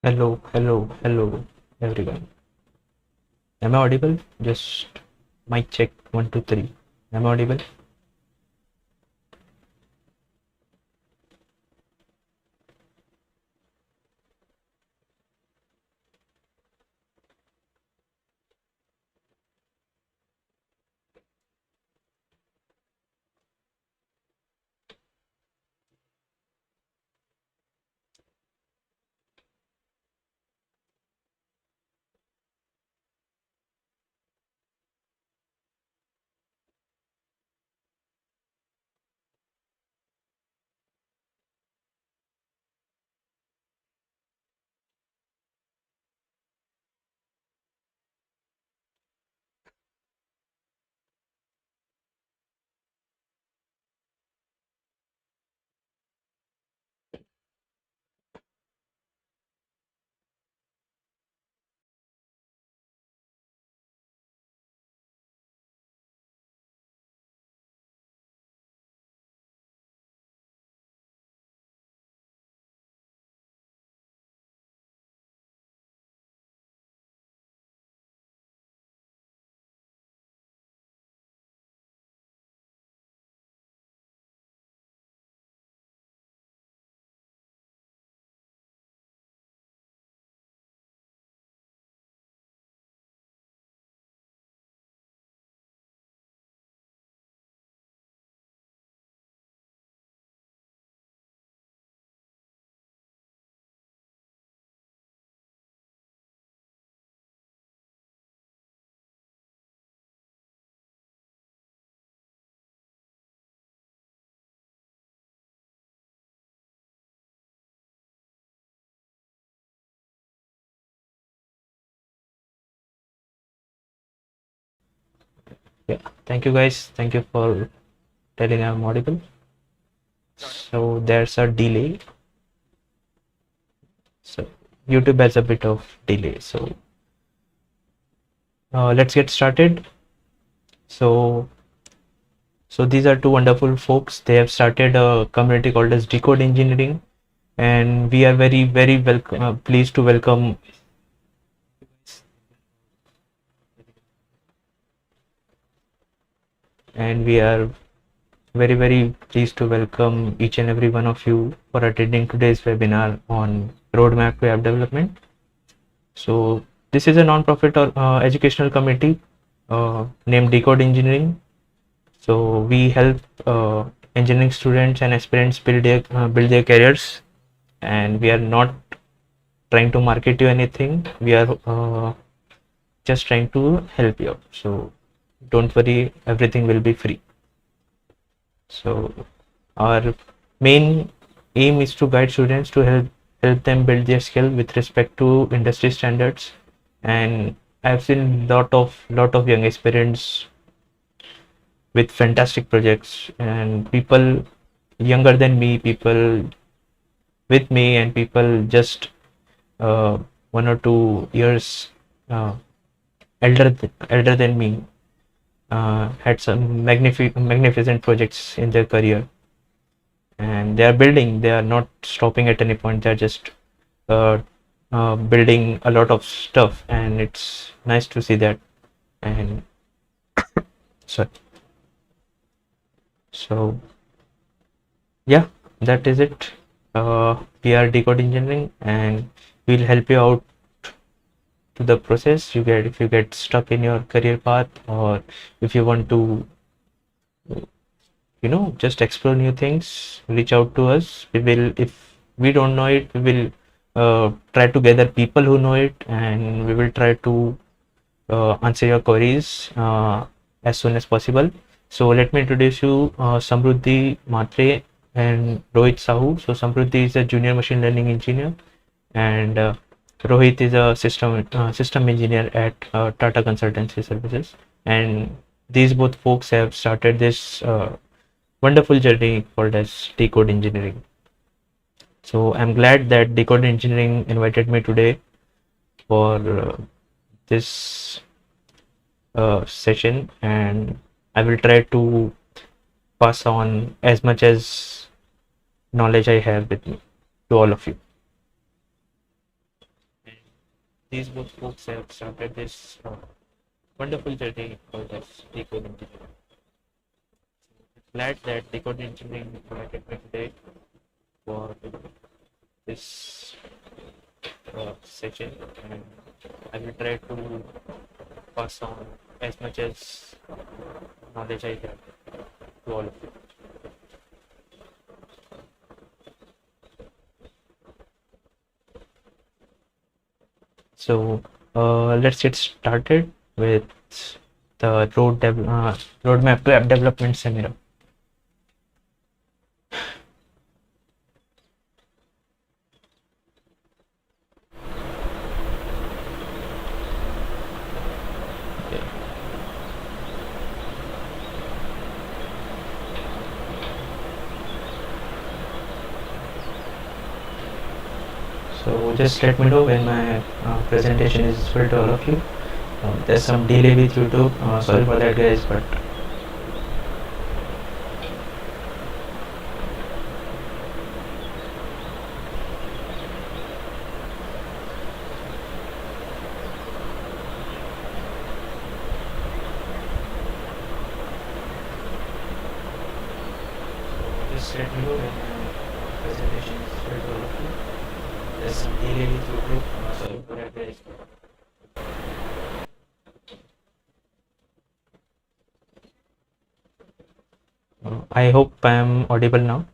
Hello, everyone. Am I audible? Just mic check 1, 2, 3. Am I audible? Yeah. Thank you, guys. Thank you for telling I'm audible. So there's a delay. So YouTube has a bit of delay. So let's get started. So these are two wonderful folks. They have started a community called as Decode Engineering, and we are very welcome, pleased to welcome. And we are very pleased to welcome each and every one of you for attending today's webinar on roadmap to app development. So this is a non-profit or educational committee named Decode Engineering. So we help engineering students and aspirants build their careers, and we are not trying to market you anything. We are just trying to help you out. So don't worry, everything will be free. So our main aim is to guide students to help them build their skill with respect to industry standards. And I've seen lot of young aspirants with fantastic projects, and people younger than me, people with me, and people just uh, 1 or 2 years uh, elder than me had some magnificent projects in their career, and they are building. They are not stopping at any point. They're just uh, building a lot of stuff, and it's nice to see that. And so so yeah, that is it. We are Decode Engineering, and we'll help you out to the process you get if you get stuck in your career path, or if you want to just explore new things. Reach out to us. We will, if we don't know it, we will try to gather people who know it, and we will try to answer your queries as soon as possible. So let me introduce you Samruddhi Matre and Rohit Sahu. So Samruddhi is a junior machine learning engineer, and Rohit is a system engineer at Tata Consultancy Services. And these both folks have started this wonderful journey called as Decode Engineering. So I'm glad that Decode Engineering invited me today for this session, and I will try to pass on as much as knowledge I have with me to all of you. these both folks have started this wonderful journey called as Decode Engineering. Glad that Decode Engineering invited me today for this session, and I will try to pass on as much as knowledge I have to all of you. So let's get started with the roadmap to app development seminar. So just let me know when my presentation is full to all of you. There's some delay with YouTube. Sorry for that, guys, but just let me know when my presentation is full to all of you. There's some delay with YouTube. Sorry for that, guys. I hope I am audible now.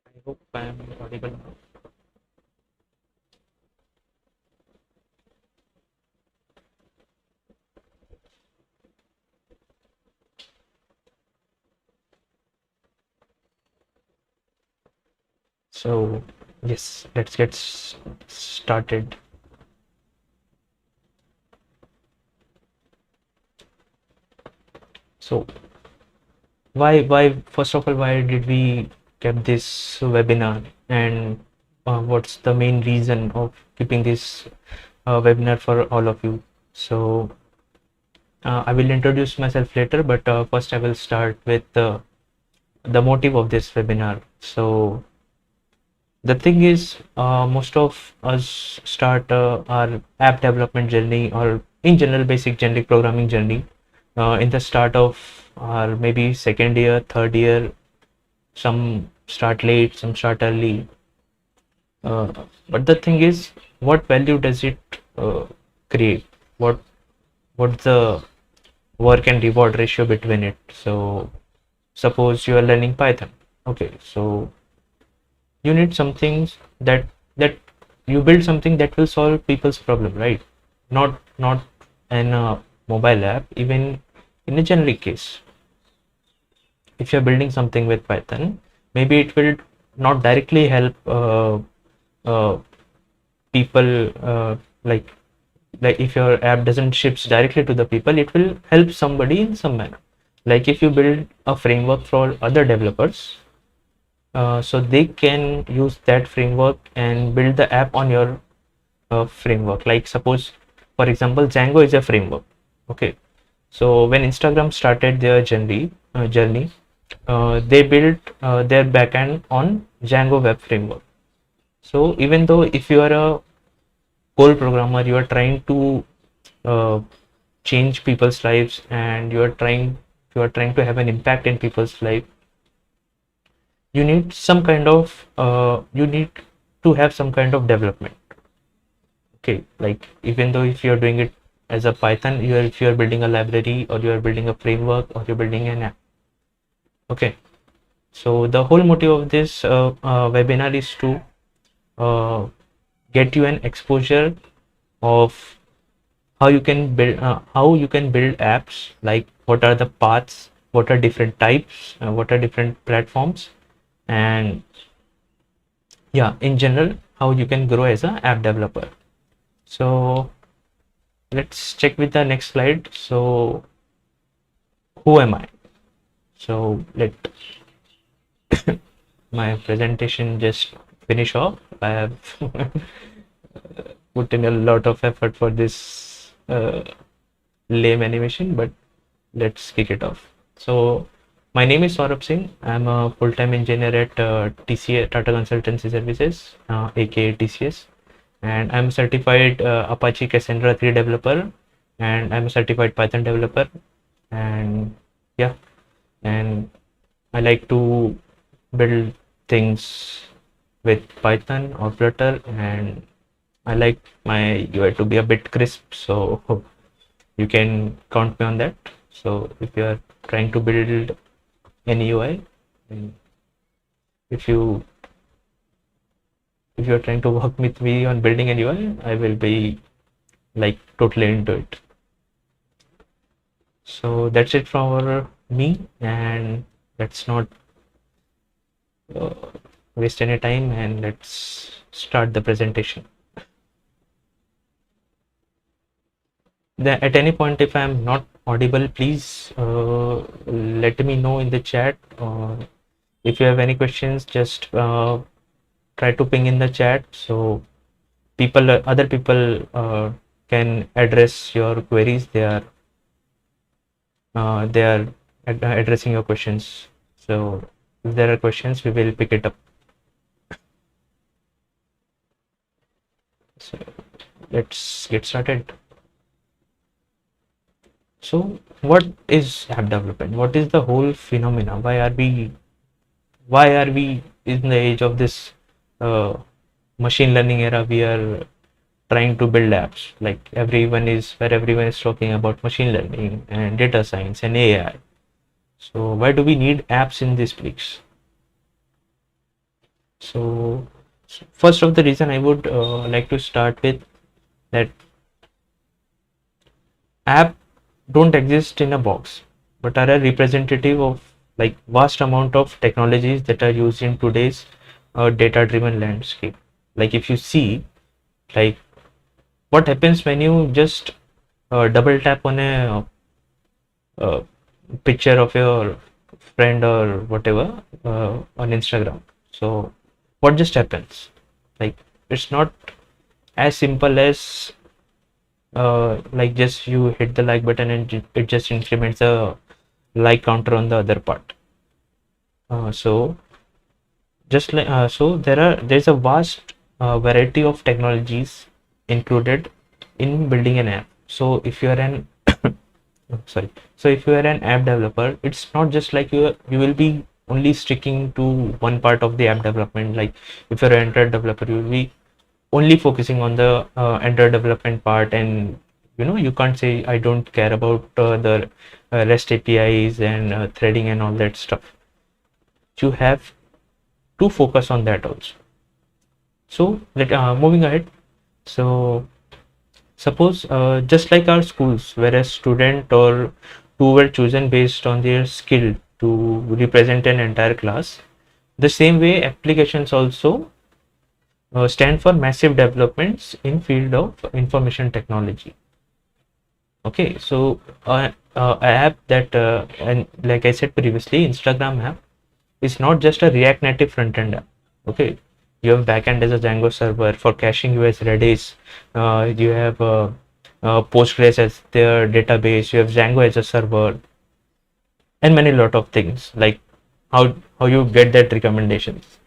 I hope I am audible now. So yes, let's get started. So why first of all, why did we keep this webinar, and what's the main reason of keeping this webinar for all of you? So I will introduce myself later, but first I will start with the motive of this webinar. So the thing is, most of us start our app development journey, or in general basic generic programming journey, in the start of our maybe second year, third year. Some start late, some start early. But the thing is, what value does it create? What's the work and reward ratio between it? So suppose you are learning Python. Okay, so you need something that you build something that will solve people's problem, right? Not in a mobile app, even in a generic case. If you're building something with Python, maybe it will not directly help uh, people, like if your app doesn't ships directly to the people, it will help somebody in some manner. Like if you build a framework for other developers, so they can use that framework and build the app on your framework. Like suppose, for example, Django is a framework. Okay, so when Instagram started their journey, they built their backend on Django web framework. So even though if you are a core programmer, you are trying to uh, change people's lives, and you are trying to have an impact in people's life, you need some kind of you need to have some kind of development. Okay, like even though if you're doing it as a Python, if you're building a library, or you're building a framework, or you're building an app. Okay, so the whole motive of this webinar is to get you an exposure of how you can build apps, like what are the paths, what are different types, what are different platforms, and yeah, in general, how you can grow as an app developer. So let's check with the next slide. So who am I? So let my presentation just finish off. I have put in a lot of effort for this lame animation, but let's kick it off. So my name is Saurabh Singh. I'm a full-time engineer at TCS Tata Consultancy Services, aka TCS, and I'm a certified Apache Cassandra 3 developer, and I'm a certified Python developer, and yeah, and I like to build things with Python or Flutter, and I like my UI to be a bit crisp, so you can count me on that. So if you are trying to build an UI, and if you if you're trying to work with me on building an UI, I will be like totally into it. So that's it from me, and let's not uh, waste any time, and let's start the presentation. At any point, if I'm not audible, please let me know in the chat, or if you have any questions, just try to ping in the chat, so other people can address your queries. They are addressing your questions. So if there are questions, we will pick it up. So let's get started. So what is app development? What is the whole phenomena? Why are we in the age of this machine learning era? We are trying to build apps. Like everyone is talking about machine learning and data science and AI. So why do we need apps in this place? So first of the reason I would like to start with that app don't exist in a box, but are a representative of like vast amount of technologies that are used in today's data driven landscape. Like if you see, like what happens when you just double tap on a picture of your friend or whatever on Instagram. So what just happens? Like it's not as simple as like just you hit the like button and it just increments the like counter on the other part. So just like so there's a vast variety of technologies included in building an app. So if you are an sorry, so if you are an app developer, it's not just like you will be only sticking to one part of the app development. Like if you're an Android developer, you will be only focusing on the Android development part, and you can't say I don't care about the REST APIs and threading and all that stuff. You have to focus on that also. So moving ahead. So suppose just like our schools, where a student or two were chosen based on their skill to represent an entire class, the same way applications also stand for massive developments in field of information technology. Okay, so a app that and like I said previously, Instagram app is not just a React Native front end app. Okay, you have backend as a Django server for caching. You as Redis. You have Postgres as their database. You have Django as a server, and many lot of things like how you get that recommendations,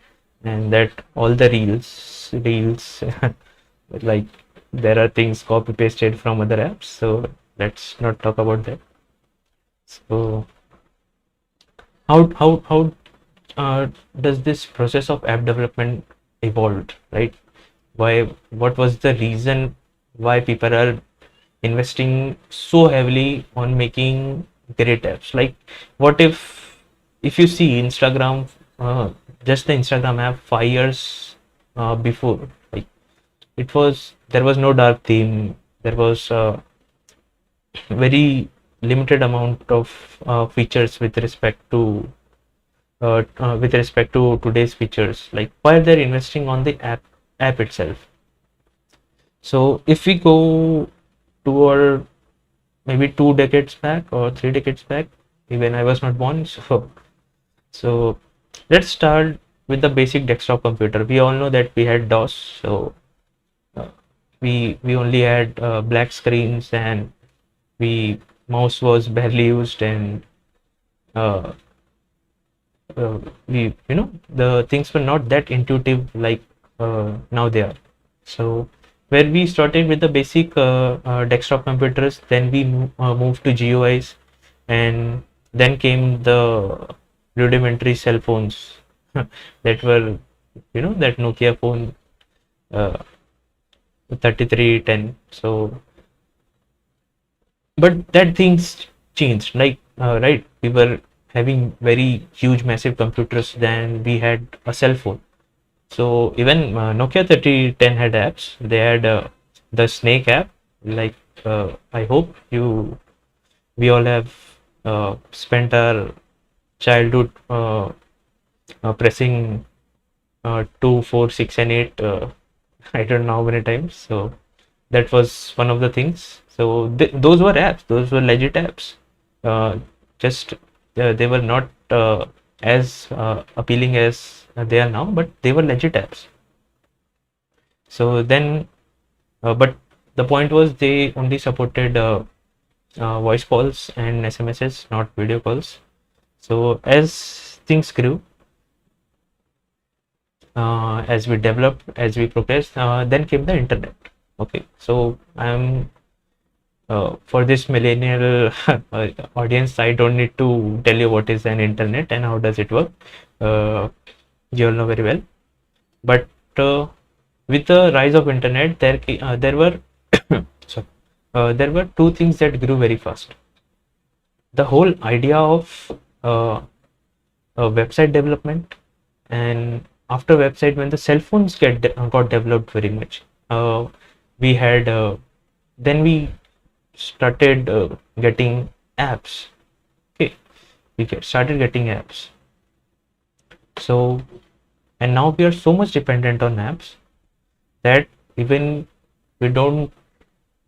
and that all the reels like there are things copy pasted from other apps. So let's not talk about that. So how does this process of app development evolved, right? What was the reason why people are investing so heavily on making great apps? Like what if you see Instagram, just the Instagram app 5 years before, like there was no dark theme, there was very limited amount of features with respect to today's features. Like why they're investing on the app itself. So if we go to our maybe 2 decades back or 3 decades back, even I was not born. So let's start with the basic desktop computer. We all know that we had DOS, so uh, we only had black screens, and we mouse was barely used, and uh, we the things were not that intuitive like now they are. So where we started with the basic desktop computers, then we moved to GUIs, and then came the rudimentary cell phones that were that Nokia phone, uh, 3310. So but that things changed, like right, we were having very huge massive computers, then we had a cell phone. So even Nokia 3010 had apps. They had the Snake app. Like I hope we all have spent our childhood pressing 2, 4, 6, and 8. I don't know how many times. So that was one of the things. So those were apps. Those were legit apps. Uh, just they were not as appealing as they are now, but they were legit apps. So then, but the point was they only supported voice calls and SMSs, not video calls. So as things grew, as we developed, as we progressed, then came the internet. Okay, so I'm for this millennial audience, I don't need to tell you what is an internet and how does it work. You all know very well. But with the rise of internet, there were sorry, there were two things that grew very fast. The whole idea of website development, and after website, when the cell phones got developed very much, we had then we started getting apps. Okay, started getting apps. So, and now we are so much dependent on apps that even we don't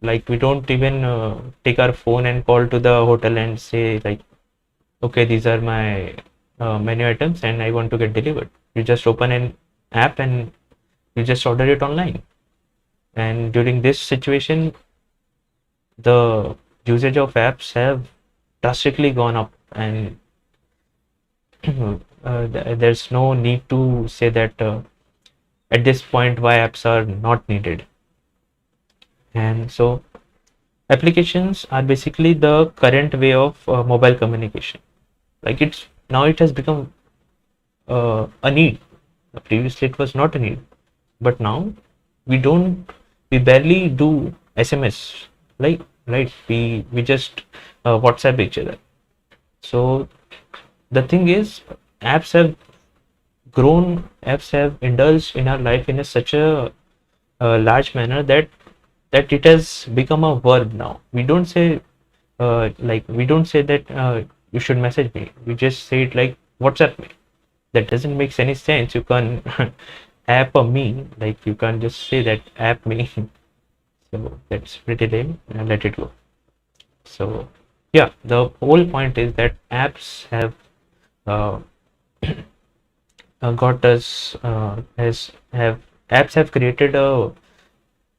we don't even take our phone and call to the hotel and say like, okay, these are my menu items and I want to get delivered. You just open an app and you just order it online. And during this situation, the usage of apps have drastically gone up, and there's no need to say that at this point why apps are not needed. And so applications are basically the current way of mobile communication. Like it has become a need. Previously it was not a need, but now we barely do SMS, like, right? We just WhatsApp each other. So the thing is, apps have apps have indulged in our life in such a large manner that it has become a verb now. We don't say we don't say that you should message me. We just say it like WhatsApp me. That doesn't make any sense. You can app a me, like you can't just say that app me. So that's pretty lame, and let it go. So yeah, the whole point is that apps have uh, got us apps have created a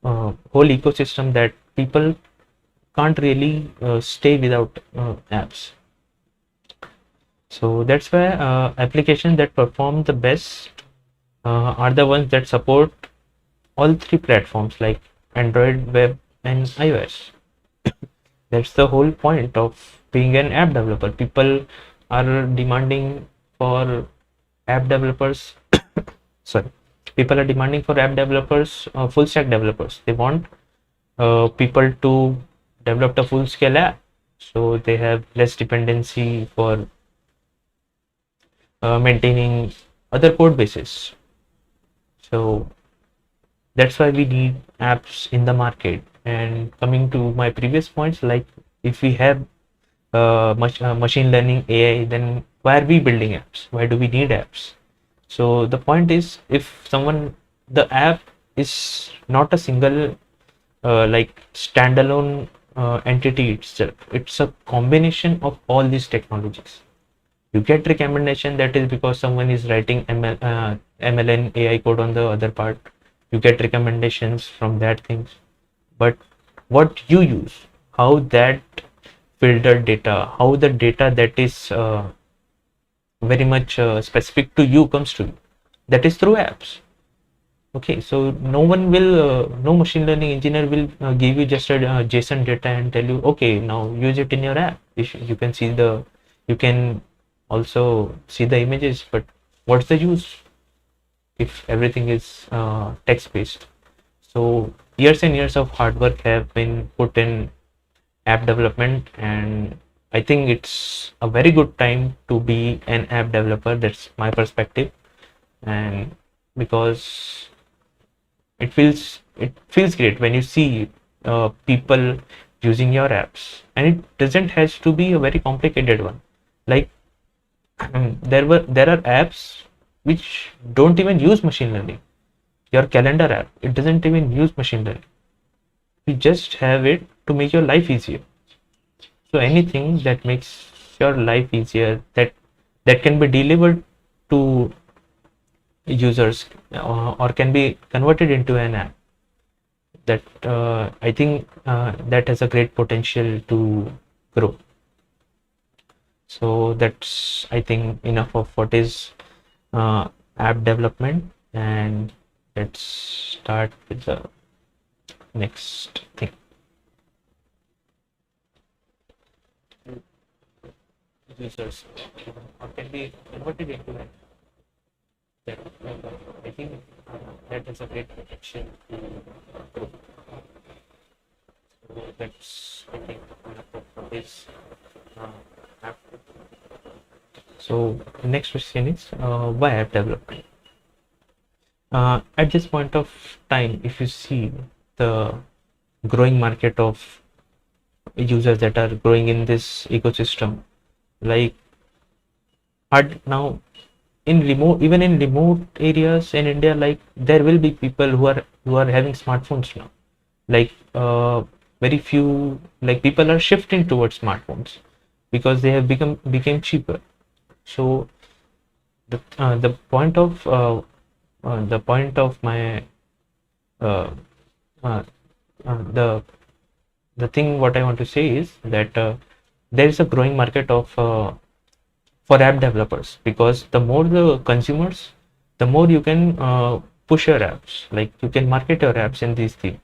whole ecosystem that people can't really stay without apps. So that's why applications that perform the best are the ones that support all three platforms, like Android, web, and iOS. That's the whole point of being an app developer. People are demanding for app developers. Sorry, people are demanding for app developers, full stack developers. They want people to develop a full scale app, so they have less dependency for maintaining other code bases. So that's why we need apps in the market. And coming to my previous points, like if we have machine learning AI, then why are we building apps? Why do we need apps? So the point is, if the app is not a single standalone entity itself. It's a combination of all these technologies. You get recommendation, that is because someone is writing ML and AI code on the other part. You get recommendations from that things. But what you use, how that filtered data, how the data that is very much specific to you comes to you, that is through apps. Okay, so no one will, no machine learning engineer will give you just a JSON data and tell you, okay, now use it in your app. You can see the, you can also see the images, but what's the use if everything is text based? So years and years of hard work have been put in app development, and I think it's a very good time to be an app developer. That's my perspective. And because it feels great when you see people using your apps, and it doesn't has to be a very complicated one. Like there are apps which don't even use machine learning. Your calendar app, it doesn't even use machine learning. You just have it to make your life easier. So anything that makes your life easier, that can be delivered to users, or can be converted into an app, that I think that has a great potential to grow. So that's, I think, enough of what is app development, and let's start with the next thing. Users, or can be converted into an that I think that has a great potential to grow. So that's, I think, what is app. So the next question is why app development? At this point of time, if you see the growing market of users that are growing in this ecosystem, like now in remote areas in India, like there will be people who are having smartphones now. Like very few, like people are shifting towards smartphones because they have became cheaper. So the point of my the thing what I want to say is that there is a growing market of for app developers, because the more the consumers, the more you can push your apps, like you can market your apps in these things.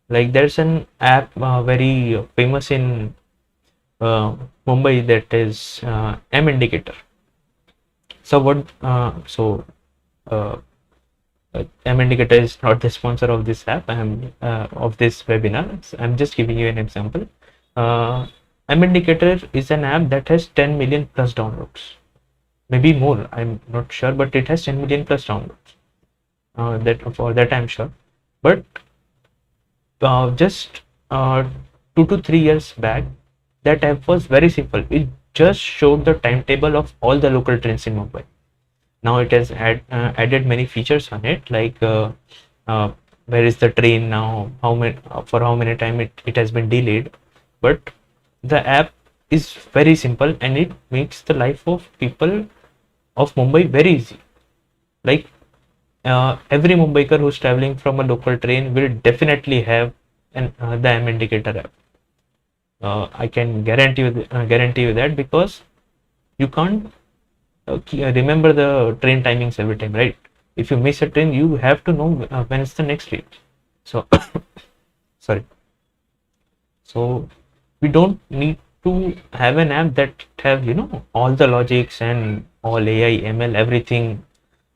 Like there's an app very famous in Mumbai, that is M Indicator. So what M Indicator is not the sponsor of this app. I'm of this webinar. So I'm just giving you an example. M Indicator is an app that has 10 million plus downloads, maybe more. I'm not sure, but it has 10 million plus downloads. For that I'm sure. But just 2 to 3 years back, that app was very simple. It just showed the timetable of all the local trains in Mumbai. Now it has added many features on it, like where is the train now, for how many time it has been delayed. But the app is very simple, and it makes the life of people of Mumbai very easy. Like every Mumbaiker who's traveling from a local train will definitely have the M Indicator app. I can guarantee you that, because you can't remember the train timings every time, right? If you miss a train, you have to know when is the next train. So sorry. So we don't need to have an app that have all the logics and all AI, ML, everything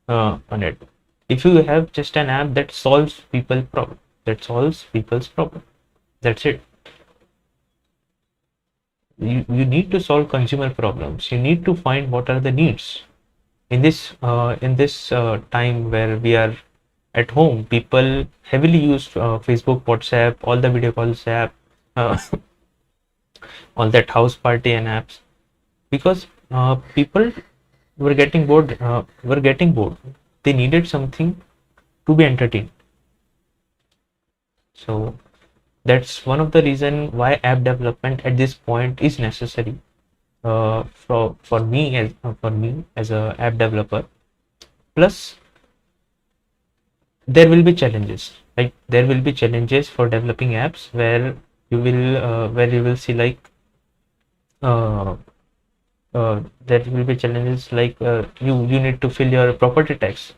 on it. If you have just an app that solves people's problem, that's it. You need to solve consumer problems. You need to find what are the needs in this time where we are at home. People heavily use Facebook, WhatsApp, all the video calls app, all that house party and apps, because people were getting bored. They needed something to be entertained. So That's one of the reason why app development at this point is necessary for me as a app developer. Plus, there will be challenges. Like there will be challenges for developing apps where you will see like uh, there will be challenges like you need to fill your property tax.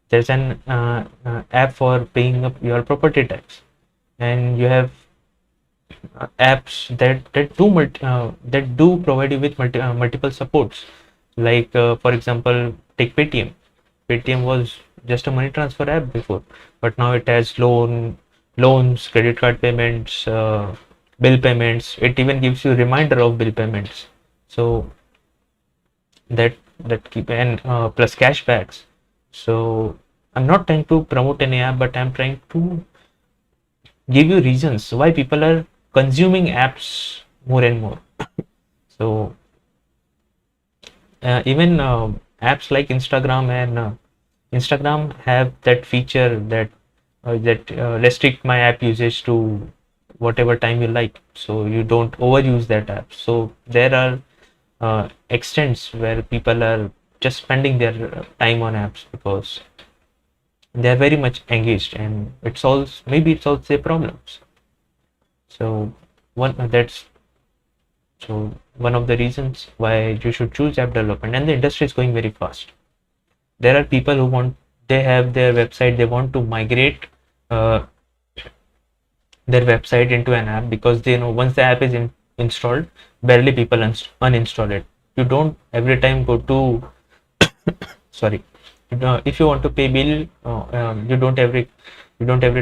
There's an app for paying up your property tax, and you have apps that do provide you with multiple supports. Like for example, take Paytm. Paytm was just a money transfer app before, but now it has loans, credit card payments, bill payments. It even gives you reminder of bill payments. So that keep and plus cashbacks. So I'm not trying to promote any app, but I'm trying to give you reasons why people are consuming apps more and more. So even apps like Instagram have that feature that restrict my app usage to whatever time you like, so you don't overuse that app. So there are extents where people are just spending their time on apps because they are very much engaged, and it solves their problems. So one that's so one of the reasons why you should choose app development, and the industry is going very fast. There are people who they have their website, they want to migrate uh, their website into an app because they know once the app is installed, barely people uninstall it. You don't every time go to sorry, if you want to pay bill, you don't every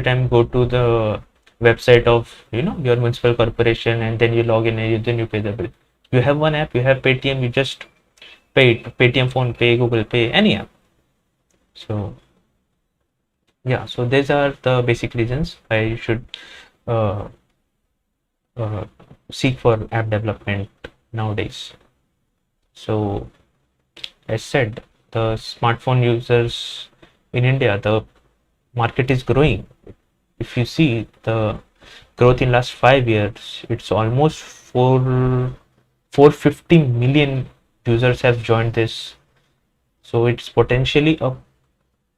time go to the website of your municipal corporation and then you log in and then you pay the bill. You have one app, you have Paytm, you just pay it. Paytm, Phone Pay, Google Pay, any app. So yeah, so these are the basic reasons why you should uh, uh, seek for app development nowadays. So as said, the smartphone users in India, the market is growing. If you see the growth in last 5 years, it's almost 450 million users have joined this. So it's potentially a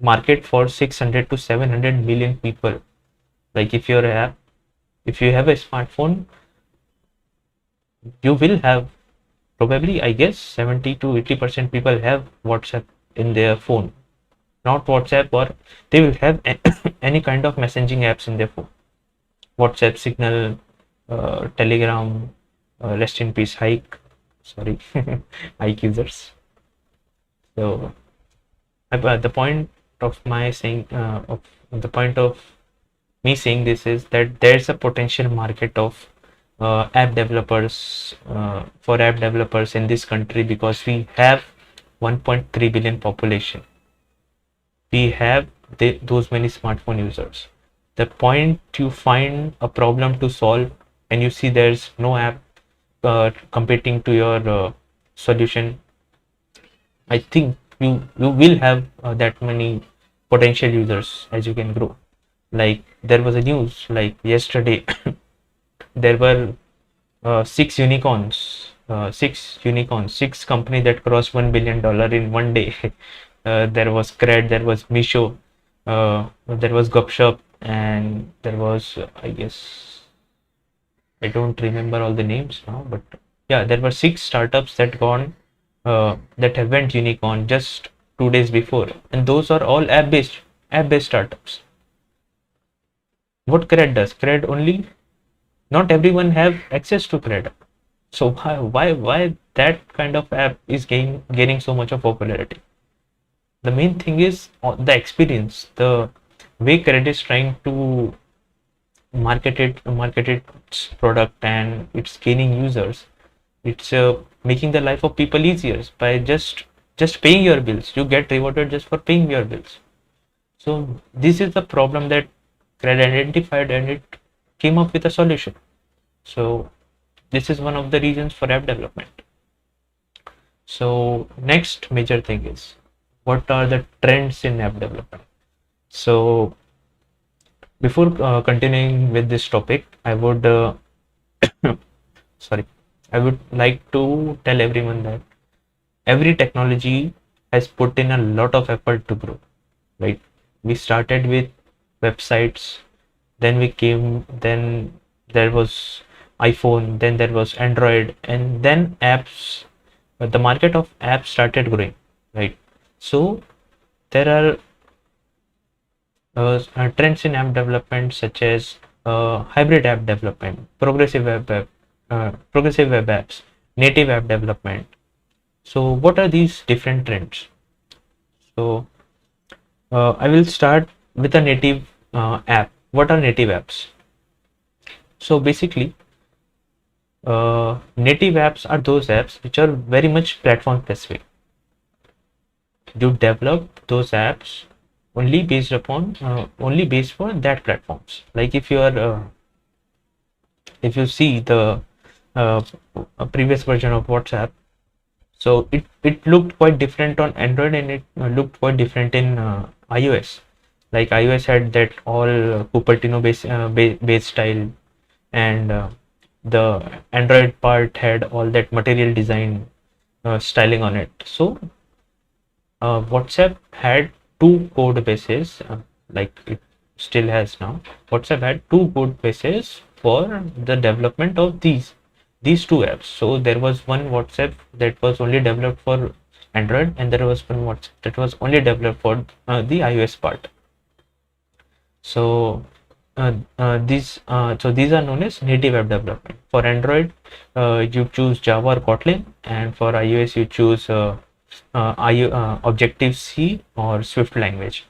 market for 600 to 700 million people. Like if you have a smartphone, you will have probably, I guess, 70 to 80% people have WhatsApp in their phone. Not WhatsApp, or they will have any kind of messaging apps in their phone. WhatsApp, Signal, Telegram, rest in peace, Hike. Sorry, Hike users. So the point of my saying, of the point of me saying this is that there's a potential market of app developers for app developers in this country because we have 1.3 billion population. We have those many smartphone users. The point you find a problem to solve and you see there's no app competing to your solution, I think you will have that many potential users as you can grow. Like there was a news like yesterday there were six companies that crossed $1 billion in one day. There was Cred, there was Misho, there was Gupshup, and there was I guess I don't remember all the names now, but yeah, there were six startups that have went unicorn just 2 days before, and those are all app-based startups. What Cred does? Cred only not everyone have access to Cred. So why that kind of app is gaining so much of popularity? The main thing is the experience, the way Cred is trying to market its product, and it's gaining users. It's making the life of people easier by just paying your bills. You get rewarded just for paying your bills. So this is the problem that Cred identified, and it came up with a solution. So this is one of the reasons for app development. So next major thing is, what are the trends in app development? So Before continuing with this topic, I would sorry, I would like to tell everyone that every technology has put in a lot of effort to grow. Right? We started with websites, then then there was iPhone, then there was Android, and then apps. The market of apps started growing, right? So there are trends in app development such as hybrid app development, progressive web apps, native app development. So what are these different trends? So I will start with a native app. What are native apps? So basically, native apps are those apps which are very much platform specific. You develop those apps only based for that platforms. Like if you see the uh, previous version of WhatsApp, so it looked quite different on Android, and it looked quite different in iOS. Like iOS had that all Cupertino base style, and the Android part had all that material design styling on it. So WhatsApp had two code bases, like it still has now. WhatsApp had two code bases for the development of these two apps. So there was one WhatsApp that was only developed for Android, and there was one WhatsApp that was only developed for the iOS part. So these are known as native app development. For Android, you choose Java or Kotlin, and for iOS you choose Objective C or Swift language.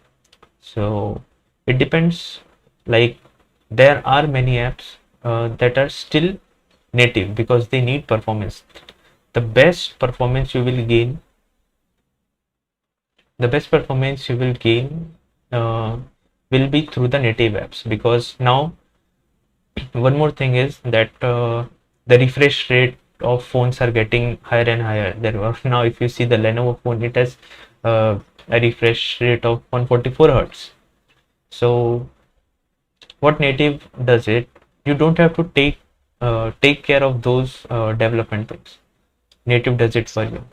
So it depends. Like there are many apps that are still native because they need performance. The best performance you will gain, the best performance you will gain uh, will be through the native apps, because now one more thing is that the refresh rate of phones are getting higher and higher. There are now, if you see the Lenovo phone, it has a refresh rate of 144 hertz. So what native does it? You don't have to take care of those development things. Native does it for you.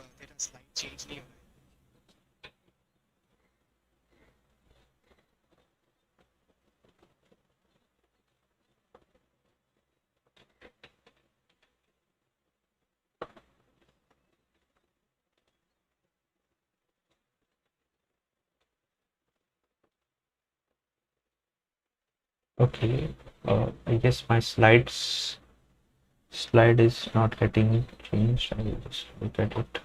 Okay. I guess my slide is not getting changed. I will just look at it.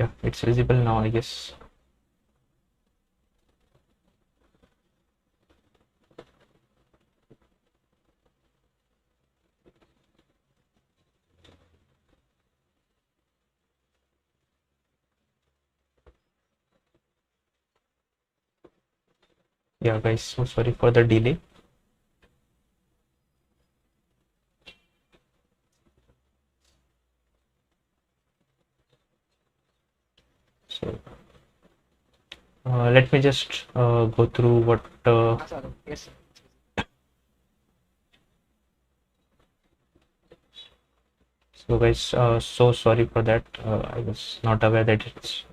Yeah, it's visible now, I guess. Yeah, guys, so sorry for the delay. So let me just go through what. Yes. So guys, so sorry for that. I was not aware that it's.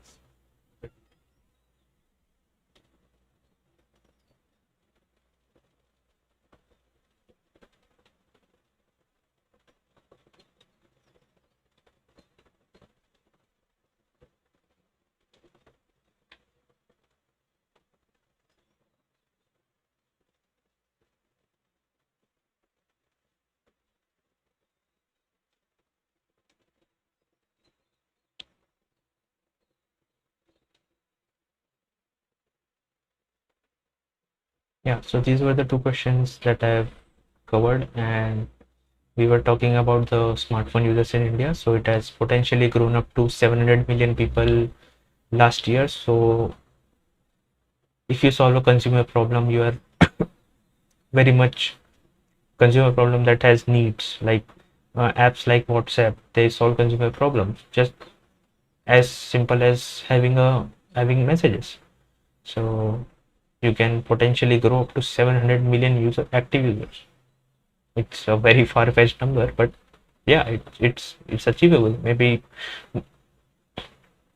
Yeah, so these were the two questions that I've covered, and we were talking about the smartphone users in India. So it has potentially grown up to 700 million people last year. So if you solve a consumer problem, you are very much consumer problem that has needs, like apps like WhatsApp. They solve consumer problems just as simple as having messages. So you can potentially grow up to 700 million active users. It's a very far-fetched number, but yeah, it's achievable. Maybe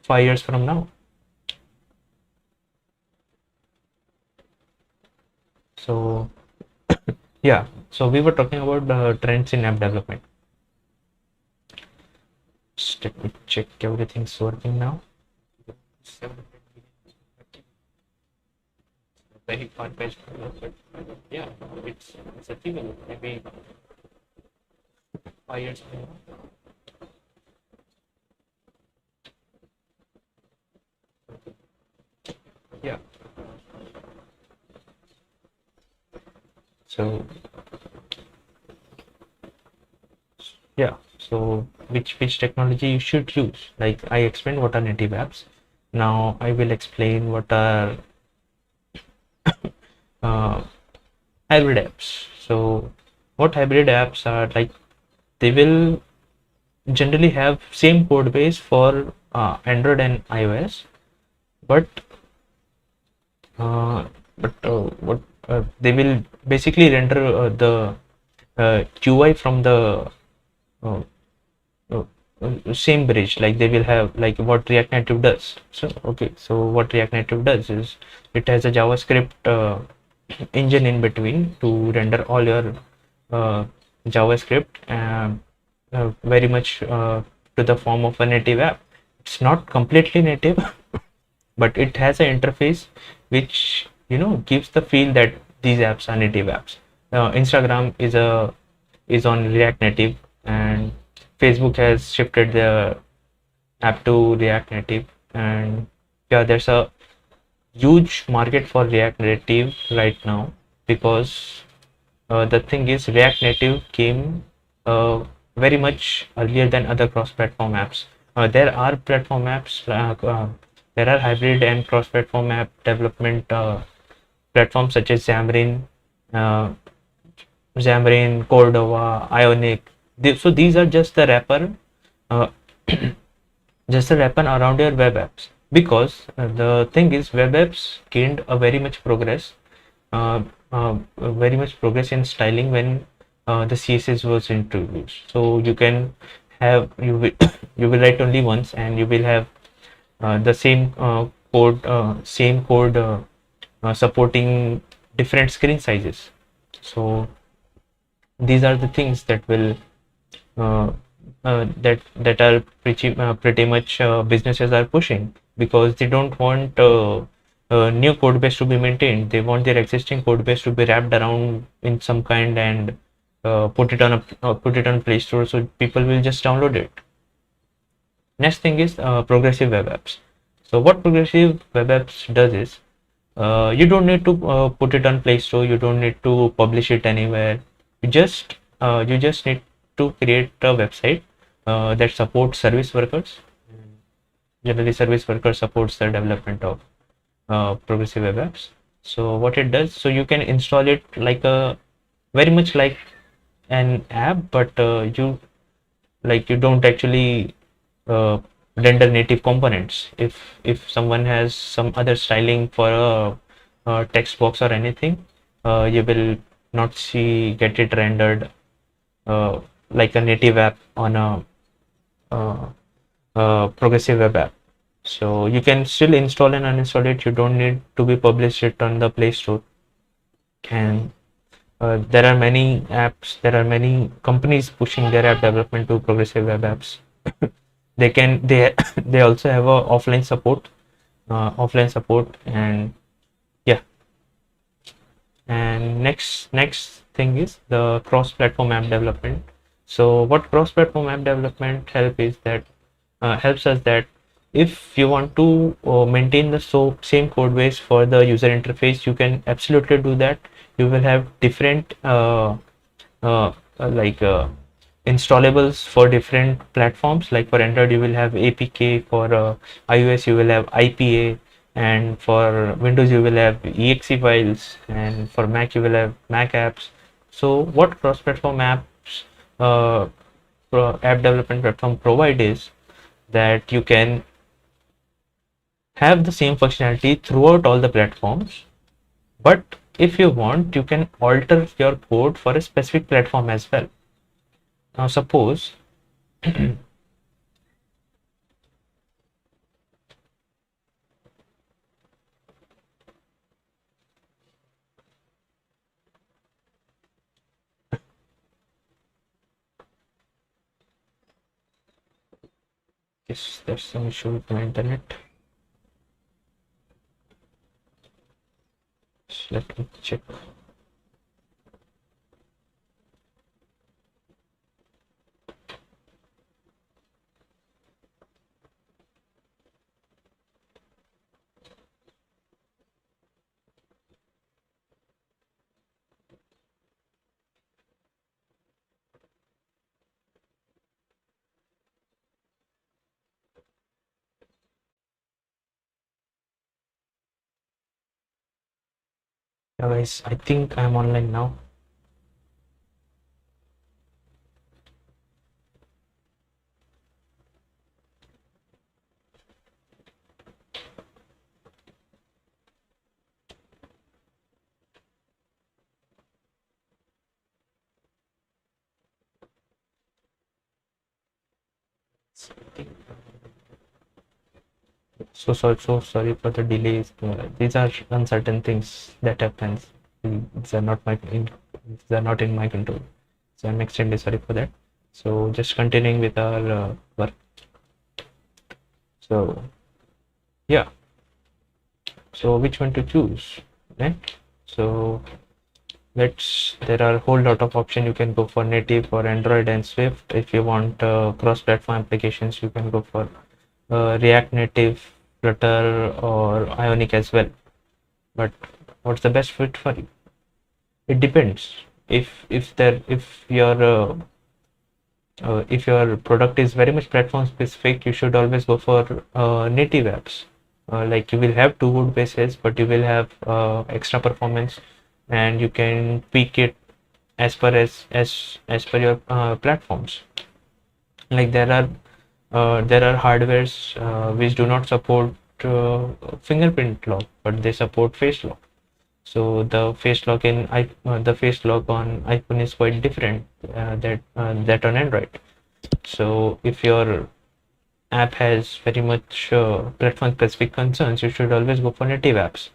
5 years from now. So yeah, so we were talking about the trends in app development. Just let me check everything's working now. Very far-fetched, but yeah, it's achievable. Maybe 5 years from now. Yeah. So yeah, so which technology you should use? Like I explained what are native apps. Now I will explain what are uh, hybrid apps. So what hybrid apps are like? They will generally have same code base for Android and iOS, but uh, what they will basically render the UI from the uh, uh, same bridge. Like they will have like what React Native does. So okay, so what React Native does is it has a JavaScript engine in between to render all your JavaScript very much to the form of a native app. It's not completely native, but it has an interface which gives the feel that these apps are native apps. Instagram is on React Native, and Facebook has shifted their app to React Native, and yeah, there's a huge market for React Native right now because the thing is React Native came very much earlier than other cross-platform apps. There are platform apps, there are hybrid and cross-platform app development platforms such as uh, Cordova, Ionic. So these are just the wrapper, uh, just a wrapper around your web apps. Because the thing is, web apps gained a very much progress in styling when the CSS was introduced. So you can have you will write only once, and you will have the same code supporting different screen sizes. So these are the things that will uh, that are pretty much businesses are pushing, because they don't want new code base to be maintained. They want their existing code base to be wrapped around in some kind and put it on Play Store, so people will just download it. Next thing is progressive web apps. So what progressive web apps does is you don't need to put it on Play Store. You don't need to publish it anywhere. You just need to create a website that supports service workers. Generally, service worker supports the development of progressive web apps. So what it does, so you can install it like a very much like an app, but you don't actually render native components. If someone has some other styling for a text box or anything, you will not get it rendered like a native app on a progressive web app. So you can still install and uninstall it. You don't need to be published it on the Play Store. And there are many companies pushing their app development to progressive web apps. They also have a offline support, and yeah. And next thing is the cross-platform app development. So what cross-platform app development helps us that if you want to maintain the same code base for the user interface, you can absolutely do that. You will have different like installables for different platforms. Like for Android, you will have APK, for iOS, you will have IPA, and for Windows, you will have exe files, and for Mac, you will have Mac apps. So, what cross-platform apps app development platform provide is that you can have the same functionality throughout all the platforms, but if you want, you can alter your code for a specific platform as well. Now, suppose yes, there's some issue with my internet. So let me check. Yeah, guys, I think I'm online now. So sorry for the delays. These are uncertain things that happens. These are not these are not in my control. So I'm extremely sorry for that. So just continuing with our work. So yeah. So which one to choose, right? So there are a whole lot of options. You can go for native for Android and Swift. If you want cross-platform applications, you can go for React Native, Flutter, or Ionic as well. But what's the best fit for you? It depends. If your product is very much platform specific, you should always go for native apps. Like you will have two code bases, but you will have extra performance, and you can tweak it as per your platforms. Like there are hardwares which do not support fingerprint lock, but they support face lock. So the face lock on iPhone is quite different that on Android. So if your app has very much platform specific concerns, you should always go for native apps.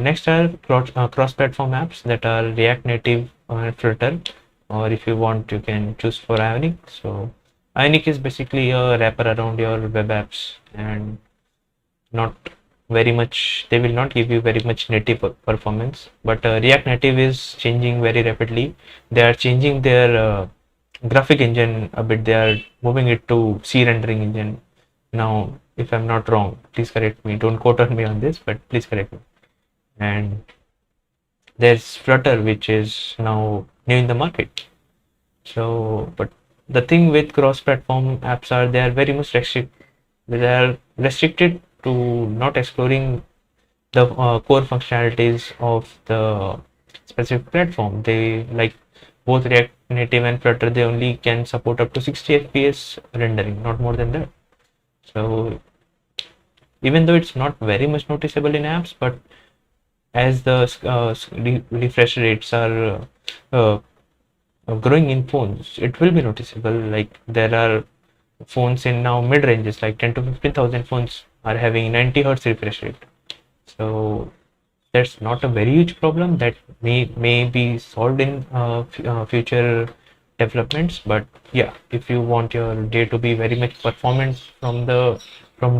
Next are cross-platform apps that are React Native and Flutter, or if you want, you can choose for Ionic. So Ionic is basically a wrapper around your web apps, and not very much. They will not give you very much native performance. But React Native is changing very rapidly. They are changing their graphic engine a bit. They are moving it to C rendering engine now. If I'm not wrong, please correct me. Don't quote on me on this, but please correct me. And there's Flutter, which is now new in the market. So, but the thing with cross-platform apps are they are very much they are restricted to not exploring the core functionalities of the specific platform. They like both React Native and Flutter, they only can support up to 60 FPS rendering, not more than that. So even though it's not very much noticeable in apps, but as the refresh rates are growing in phones, it will be noticeable. Like there are phones in now mid ranges, like 10 to 15,000 phones are having 90 hertz refresh rate. So that's not a very huge problem that may be solved in future developments. But yeah, if you want your day to be very much performance from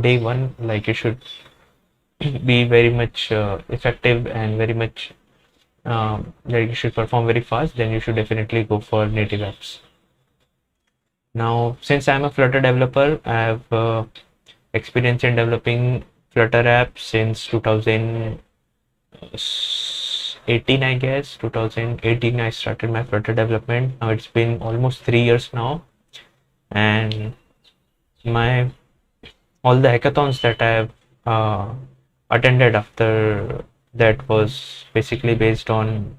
day one, like you should be very much effective and very much like you should perform very fast, then you should definitely go for native apps. Now, since I'm a Flutter developer, I have experience in developing Flutter apps since 2018, I guess. 2018 I started my Flutter development. Now it's been almost 3 years now, and my all the hackathons that I have attended after that was basically based on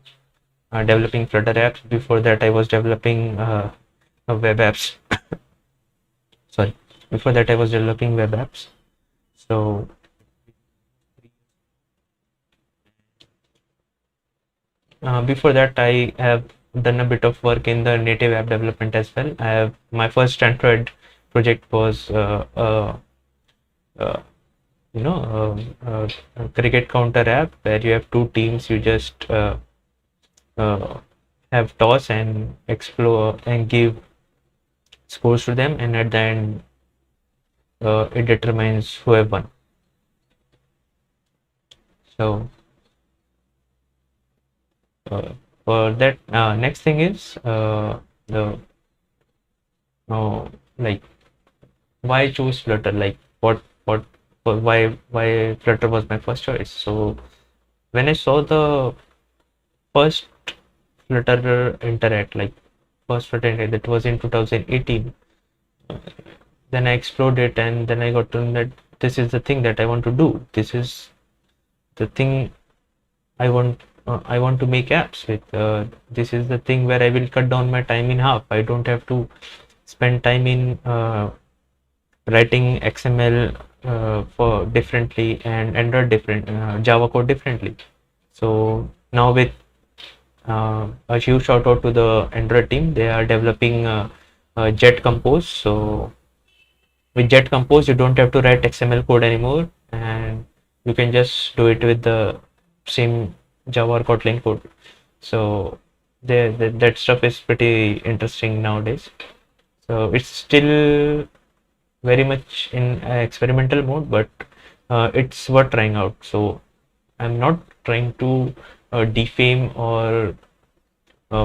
developing Flutter apps. Before that, I was developing web apps. Sorry, before that I was developing web apps. So before that, I have done a bit of work in the native app development as well. I have my first Android project was uh, a cricket counter app where you have two teams. You just uh, have toss and explore and give scores to them, and at the end it determines who have won. So for that, next thing is the like why choose Flutter, like what why Flutter was my first choice. So when I saw the first Flutter Interact, like first Flutter Interact, that was in 2018, then I explored it, and then I got to know that this is the thing that I want to do. This is the thing I want to make apps with. This is the thing where I will cut down my time in half. I don't have to spend time in writing XML for differently and Android different, Java code differently. So now with a huge shout out to the Android team, they are developing Jet Compose. So with Jet Compose, you don't have to write XML code anymore, and you can just do it with the same Java or Kotlin code. So that stuff is pretty interesting nowadays. So it's still very much in experimental mode, but it's worth trying out. So I'm not trying to defame or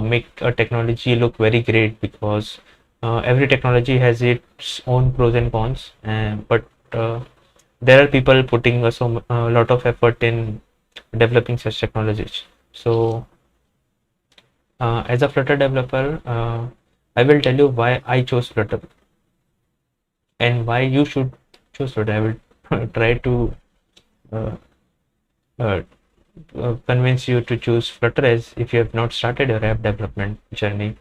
make a technology look very great, because every technology has its own pros and cons, but there are people putting a lot of effort in developing such technologies. So as a Flutter developer, I will tell you why I chose Flutter and why you should choose Flutter. I will try to uh, uh, convince you to choose Flutter as if you have not started your app development journey.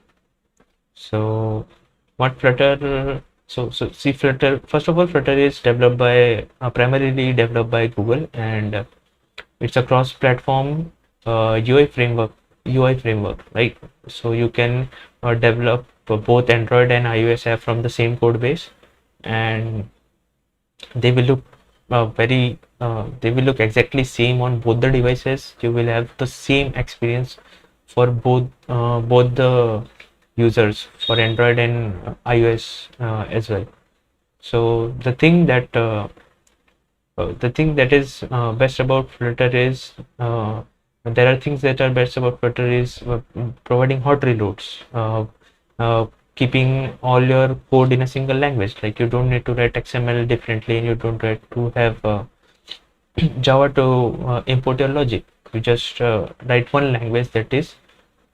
So what Flutter? So see, Flutter, first of all, Flutter is developed by primarily developed by Google, and it's a cross-platform UI framework, right? So you can develop both Android and iOS app from the same code base, and they will look they will look exactly same on both the devices. You will have the same experience for both the users, for Android and iOS as well. So the thing that is best about Flutter is there are things that are best about Flutter is providing hot reloads, keeping all your code in a single language. Like you don't need to write XML differently, and you don't have to have Java to import your logic. You just write one language, that is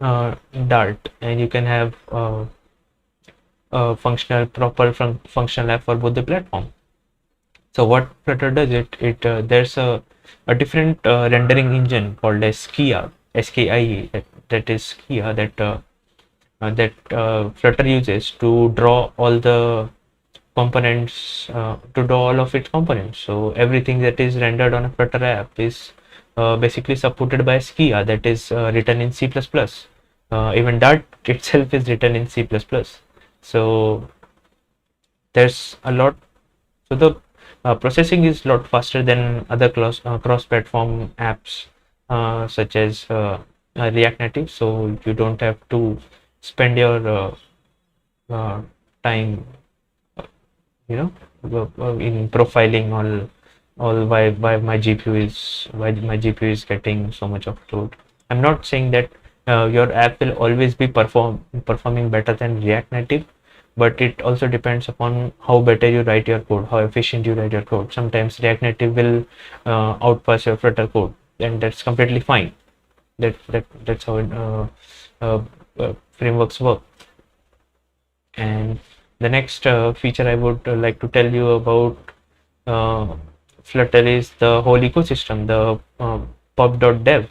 Dart, and you can have proper functional app for both the platform. So what Flutter does, there's a different rendering engine called as Skia, SKIE, that is Skia, that Flutter uses to draw all the components, to draw all of its components. So everything that is rendered on a Flutter app is basically supported by Skia, that is written in C++. Even Dart itself is written in C++. So there's a lot. So the processing is a lot faster than other cross-platform apps such as React Native. So you don't have to spend your time, in profiling why my GPU is getting so much of load. I'm not saying that your app will always be performing better than React Native, but it also depends upon how better you write your code, how efficient you write your code. Sometimes React Native will outpass your Flutter code, and that's completely fine. That's how frameworks work. And the next feature I would like to tell you about uh, Flutter is the whole ecosystem, the pub.dev.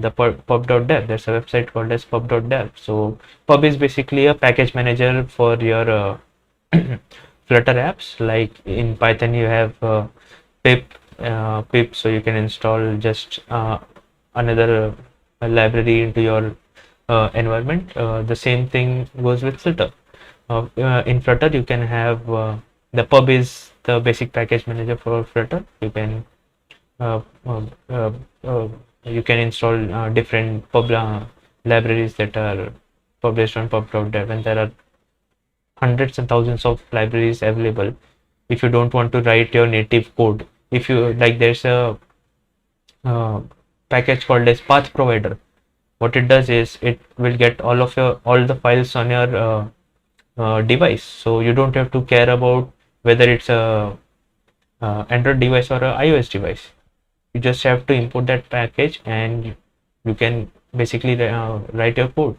Pub.dev, there's a website called as pub.dev. So pub is basically a package manager for your Flutter apps. Like in Python, you have pip, so you can install just another library into your environment. The same thing goes with Flutter. In Flutter, you can have the pub is the basic package manager for Flutter. You can uh, uh, uh, uh, install different pub libraries that are published on pub.dev, and there are hundreds and thousands of libraries available. If you don't want to write your native code, if you like, there's a uh, package called as path provider. What it does is it will get all the files on your device, so you don't have to care about whether it's a Android device or a iOS device. You just have to import that package and you can basically write your code.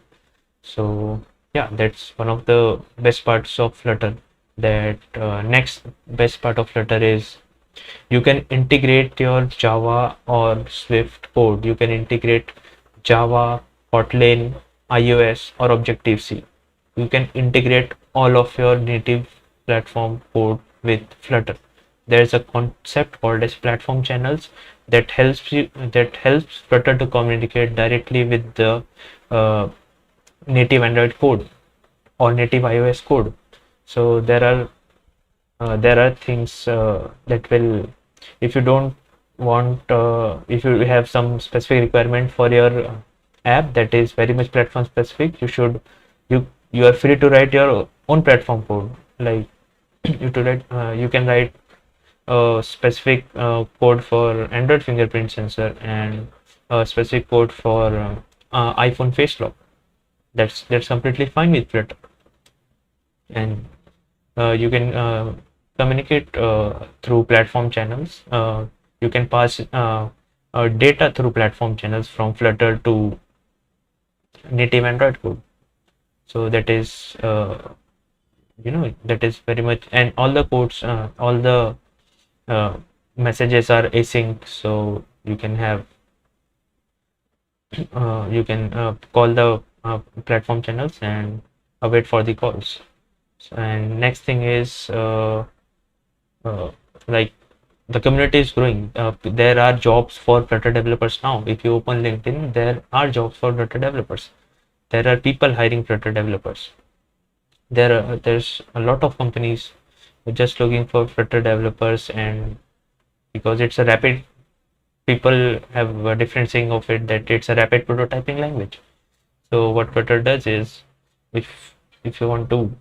So yeah, that's one of the best parts of Flutter. That next best part of Flutter is you can integrate your Java or Swift code. You can integrate Java, Kotlin, iOS, or Objective-C. You can integrate all of your native platform code with Flutter. There's a concept called as platform channels that helps Flutter to communicate directly with the native Android code or native iOS code. So there are things that will, if you don't want, if you have some specific requirement for your app that is very much platform specific, you are free to write your own platform code. Like you can write a specific code for Android fingerprint sensor and a specific code for iPhone face lock. That's completely fine with Flutter, and you can communicate through platform channels. You can pass data through platform channels from Flutter to native Android code. So that is that is very much, and all the codes, all the messages are async, so you can have you can call the platform channels and wait for the calls. And next thing is like the community is growing. There are jobs for Flutter developers now. If you open LinkedIn, there are jobs for Flutter developers. There are people hiring Flutter developers. There's a lot of companies just looking for Flutter developers, and because it's a rapid, people have a different saying of it, that it's a rapid prototyping language. So what Flutter does is, if you want to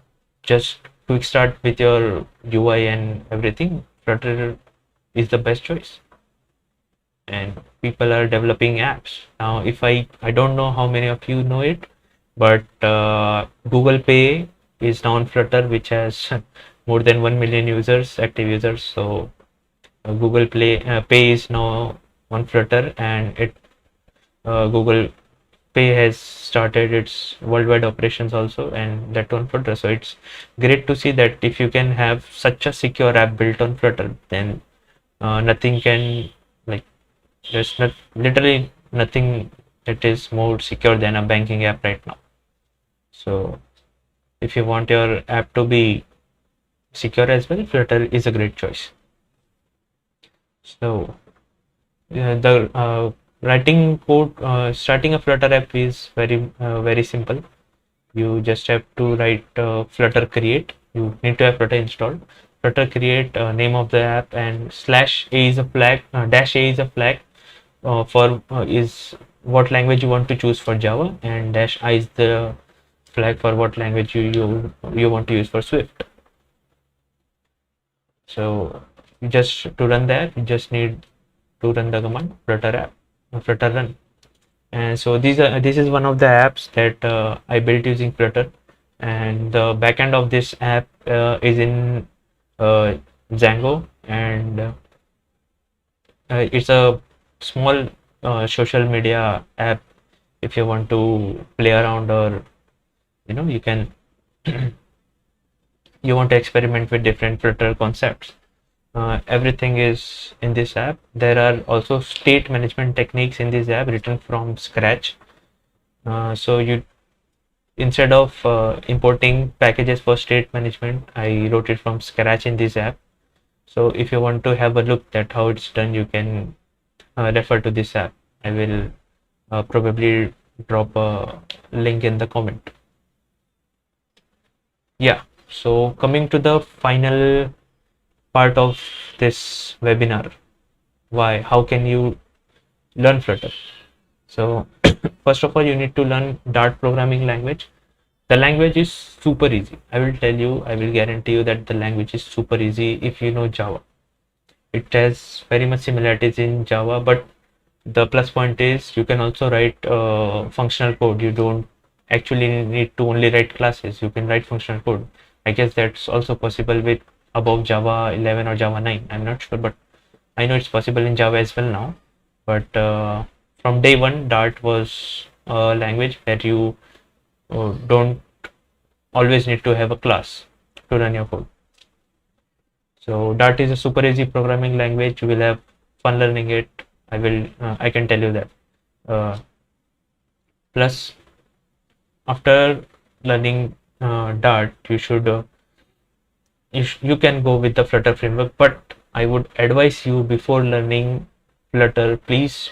just quick start with your UI and everything, Flutter is the best choice. And people are developing apps now. If I don't know how many of you know it, but Google Pay is now on Flutter, which has more than 1 million users, active users. So Google Pay is now on Flutter, and Google Pay has started its worldwide operations also, and that on Flutter. So it's great to see that if you can have such a secure app built on Flutter, then nothing can, like, there's literally nothing that is more secure than a banking app right now. So if you want your app to be secure as well, Flutter is a great choice. So the writing code, starting a Flutter app is very simple. You just have to write Flutter create. You need to have Flutter installed. Flutter create, name of the app, and /a is a flag, -a is a flag for is what language you want to choose for Java, and -i is the flag for what language you want to use for Swift. So just to run that, you just need to run the command flutter app, flutter run. And so this is one of the apps that I built using Flutter. and the backend of this app is in Django, and it's a small social media app. If you want to play around, or you can you want to experiment with different Flutter concepts, everything is in this app. There are also state management techniques in this app written from scratch. So you instead of importing packages for state management, I wrote it from scratch in this app. So if you want to have a look at how it's done, you can refer to this app. I will probably drop a link in the comment. Yeah, so coming to the final part of this webinar, how can you learn Flutter? So first of all, you need to learn Dart programming language. The language is super easy. I will guarantee you that the language is super easy if you know Java. It has very much similarities in Java, but the plus point is you can also write functional code. You don't actually need to only write classes. You can write functional code. I guess that's also possible with above Java 11 or Java 9. I'm not sure, but I know it's possible in Java as well now. But from day one, Dart was a language where you don't always need to have a class to run your code. So Dart is a super easy programming language. You will have fun learning it. I can tell you that. Plus, after learning Dart, you can go with the Flutter framework. But I would advise you, before learning Flutter, please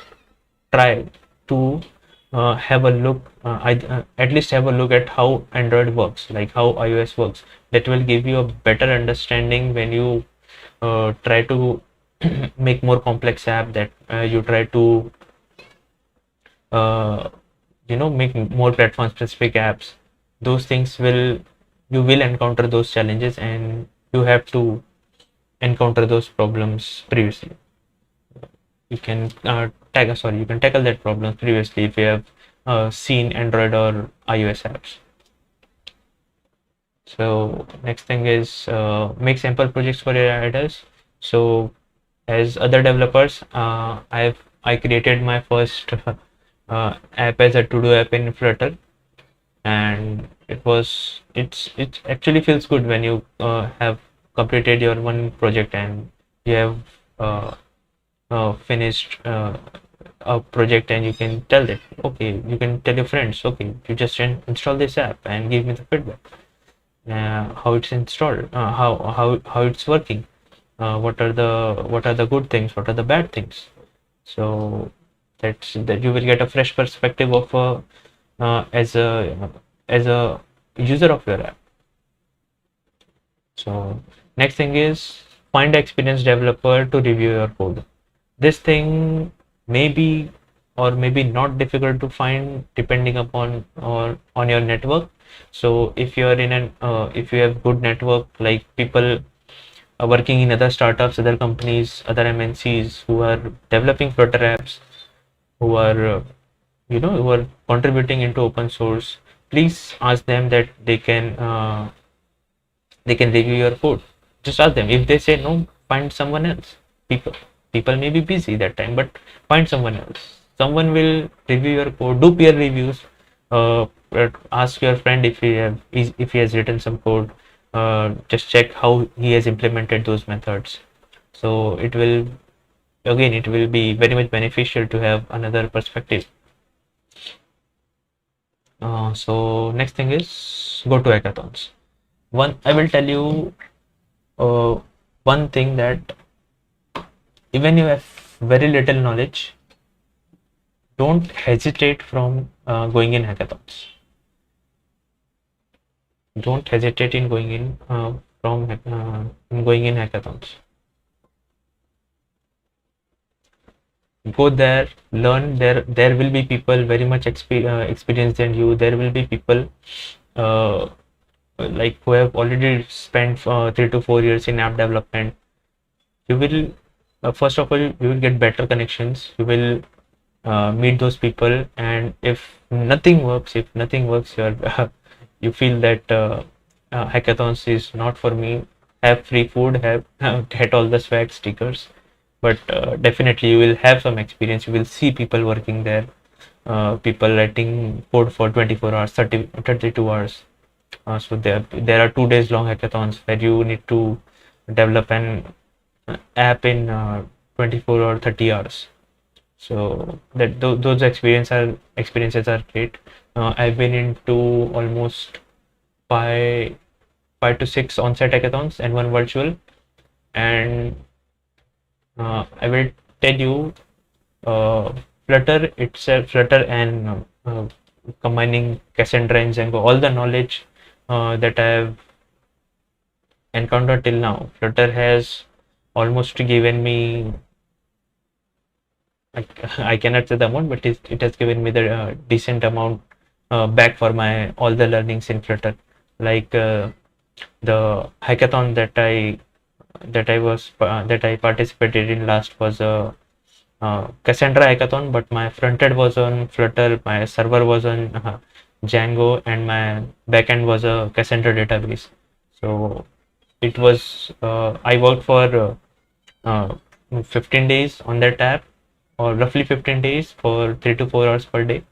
try to have a look, at least have a look at how Android works, like how iOS works. That will give you a better understanding when you try to make more complex app, that you try to make more platform specific apps. Those things you will encounter those challenges, and you have to encounter those problems previously. You can tackle that problem previously if you have seen Android or iOS apps. So next thing is make sample projects for your editors. So as other developers, I created my first app as a to-do app in Flutter, and it actually feels good when you have completed your one project and you have finished a project, and you can tell that, okay, you can tell your friends, okay, you just install this app and give me the feedback, how it's installed, how it's working, what are the good things, what are the bad things. So that you will get a fresh perspective of as a user of your app. So next thing is find an experienced developer to review your code. This thing may be or maybe not difficult to find depending upon or on your network. So if you are if you have good network, like people working in other startups, other companies, other MNCs who are developing Flutter apps, who are who are contributing into open source, please ask them that they can review your code. Just ask them. If they say no, find someone else. People may be busy that time, but find someone else. Someone will review your code. Do peer reviews. Ask your friend if he has written some code. Just check how he has implemented those methods. So it will be very much beneficial to have another perspective. So next thing is go to hackathons. I will tell you one thing, that even you have very little knowledge, don't hesitate from going in hackathons. Don't hesitate in going in hackathons. Go there, learn. There will be people very much experienced than you. There will be people like who have already spent 3 to 4 years in app development. You will first of all, you will get better connections. You will meet those people, and if nothing works, you feel that hackathons is not for me, have free food, have get all the swag stickers, but definitely you will have some experience. You will see people working there, people writing code for 24 hours, 32 hours. So there are 2 days long hackathons where you need to develop an app in 24 or 30 hours. So that those experiences are great. I've been into almost five to six on-site hackathons and one virtual, and I will tell you, uh, Flutter and combining Cassandra and Django, all the knowledge that I have encountered till now, Flutter has almost given me, I cannot say the amount, but it has given me the decent amount back for my all the learnings in Flutter. Like the hackathon that I participated in last was a Cassandra hackathon, but my front end was on Flutter, my server was on Django, and my backend was a Cassandra database. So it was I worked for 15 days on that app, or roughly 15 days for 3 to 4 hours per day.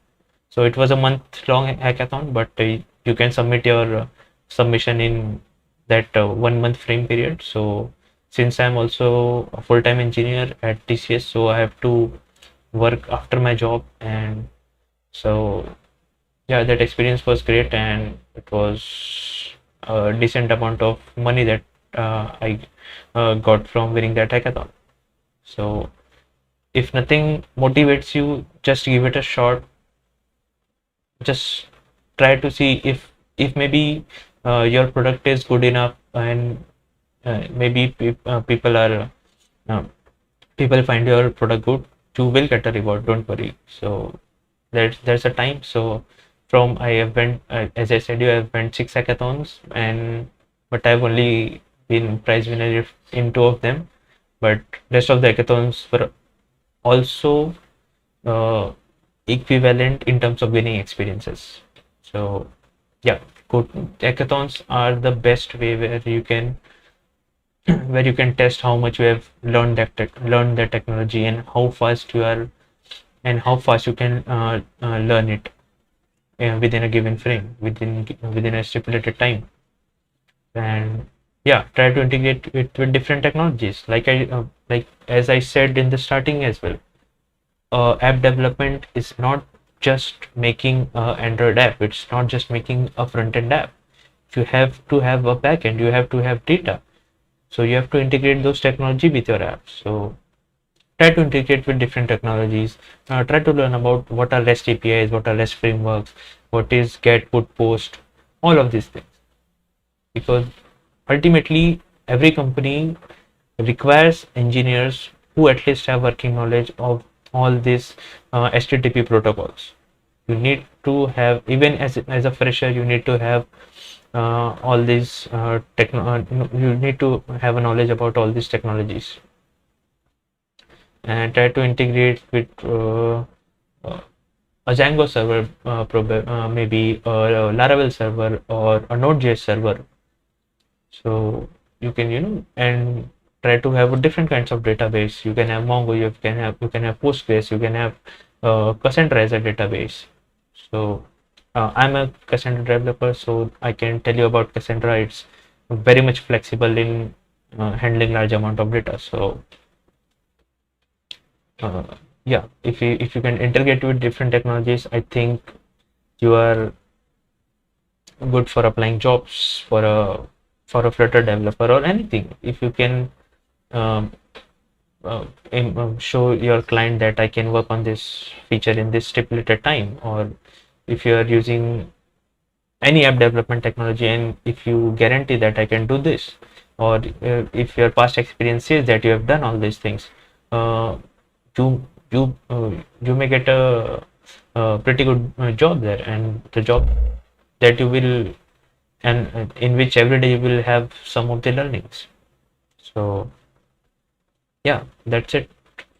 So it was a month long hackathon, but you can submit your submission in that 1 month frame period. So since I'm also a full-time engineer at TCS, so I have to work after my job, and so yeah, that experience was great, and it was a decent amount of money that I got from winning that hackathon. So if nothing motivates you, just give it a shot. Just try to see if maybe your product is good enough, and maybe people are people find your product good, you will get a reward, don't worry. So there's a time. So from I have went as I said, you have went 6 hackathons, and but I've only been prize winner in 2 of them, but rest of the hackathons were also uh, equivalent in terms of winning experiences. So yeah, hackathons are the best way where you can test how much you have learned that technology, and how fast you are, and how fast you can learn it within a given frame, within a stipulated time. And yeah, try to integrate it with different technologies, like as I said in the starting as well. App development is not just making an Android app, it's not just making a front-end app. You have to have a backend, you have to have data, so you have to integrate those technology with your app. So try to integrate with different technologies. Try to learn about what are REST APIs, what are REST frameworks, what is get, put, post, all of these things, because ultimately every company requires engineers who at least have working knowledge of all these HTTP protocols. You need to have, even as a fresher, you need to have all these you need to have a knowledge about all these technologies, and try to integrate with a Django server, maybe a Laravel server or a Node.js server. So you can, and try to have different kinds of database. You can have Mongo, you can have Postgres, you can have Cassandra as a database. So I'm a Cassandra developer, so I can tell you about Cassandra. It's very much flexible in handling large amount of data. So yeah, if you can integrate with different technologies, I think you are good for applying jobs for a Flutter developer or anything. If you can um, show your client that I can work on this feature in this stipulated time, or if you are using any app development technology, and if you guarantee that I can do this, or if your past experience says that you have done all these things, uh, you you may get a pretty good job there, and the job that you will, and in which every day you will have some of the learnings. So yeah, that's it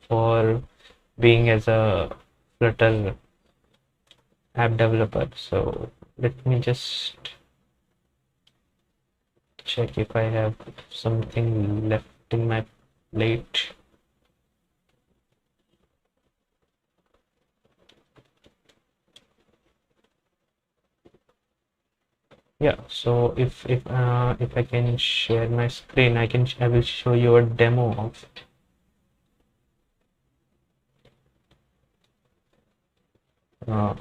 for being as a Flutter app developer. So let me just check if I have something left in my plate. Yeah, so if I can share my screen, I will show you a demo of it. Uh,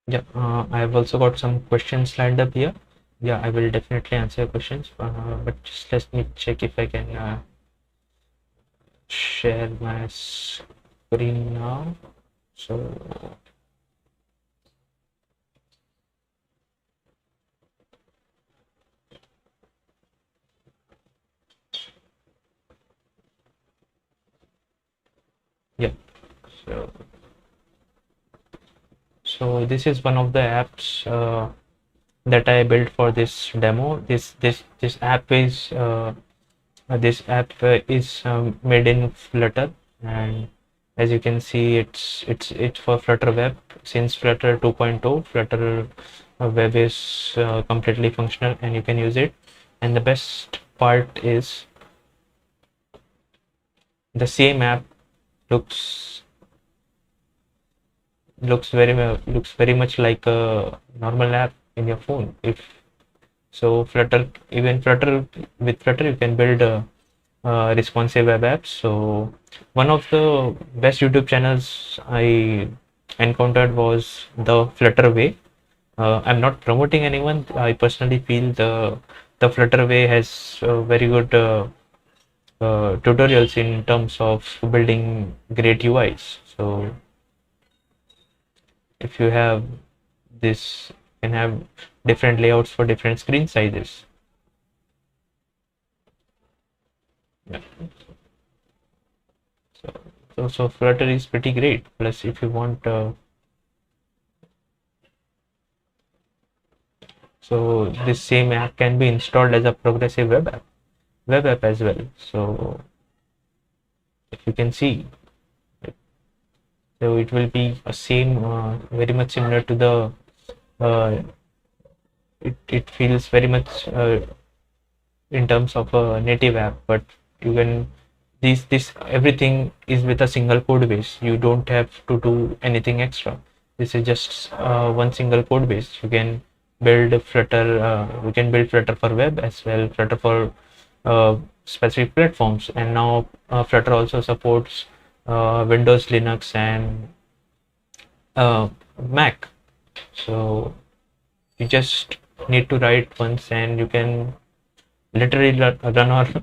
yeah, I have also got some questions lined up here. Yeah, I will definitely answer your questions, but just let me check if I can share my screen now. So yeah, so this is one of the apps that I built for this demo. This app is made in Flutter, and as you can see, it's for Flutter Web. Since Flutter 2.0, Flutter Web is completely functional, and you can use it. And the best part is the same app looks looks very much like a normal app in your phone. If so, with Flutter, you can build responsive web apps. So one of the best YouTube channels I encountered was the Flutter Way. I'm not promoting anyone. I personally feel the Flutter Way has very good tutorials in terms of building great UIs. So if you have this, you can have different layouts for different screen sizes. Yeah. So Flutter is pretty great. Plus, if you want, so this same app can be installed as a progressive web app as well. So if you can see, so it will be a same, very much similar to the. It feels very much in terms of a native app, but you can this everything is with a single code base. You don't have to do anything extra. This is just one single code base. You can build Flutter. You can build Flutter for web as well, Flutter for specific platforms, and now Flutter also supports Windows, Linux, and Mac. So you just need to write once, and you can literally run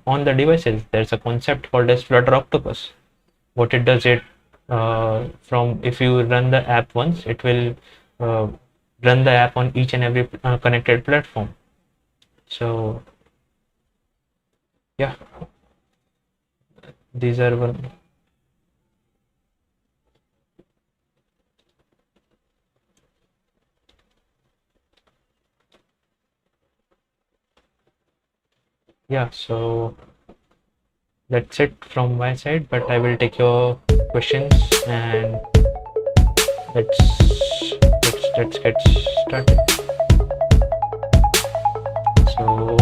on the devices. There's a concept called as Flutter Octopus. What it does, from if you run the app once, it will run the app on each and every connected platform. So yeah, these are one. Yeah, so that's it from my side, but I will take your questions, and let's get started. So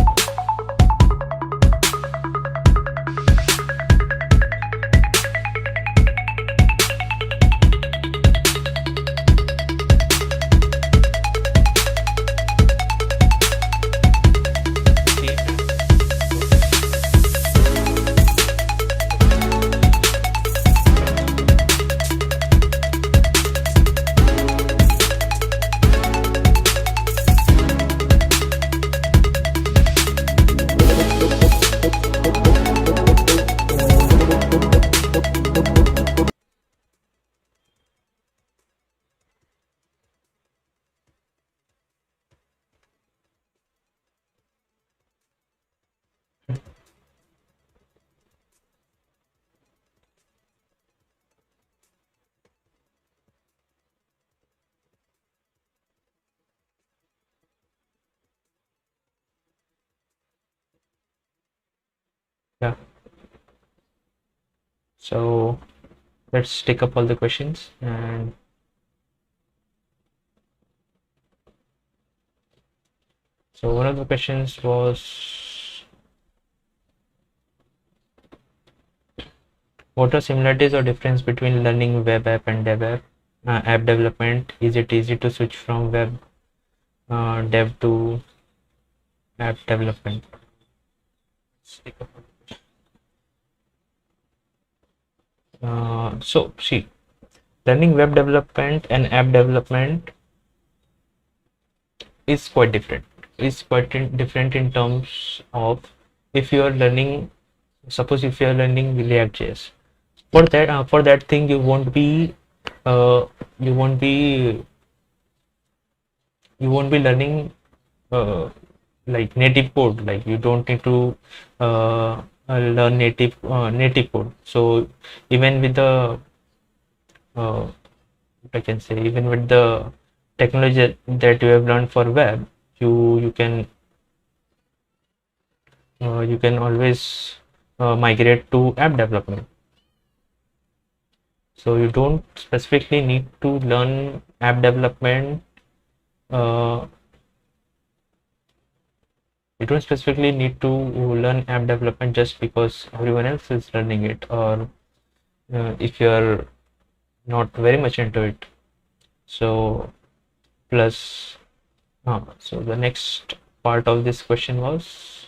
So let's take up all the questions. And so one of the questions was, what are similarities or difference between learning web app and dev app? App development, is it easy to switch from web dev to app development? So see, learning web development and app development is quite different. Different in terms of, if you are learning, suppose if you are learning React.js, for that thing uh, you won't be you won't be learning uh, like native code. Like you don't need to learn native code. So even with the uh, I can say, even with the technology that you have learned for web, you can you can always migrate to app development. So you don't specifically need to learn app development. Uh, you don't specifically need to learn app development just because everyone else is learning it, or if you're not very much into it. So plus, so the next part of this question was,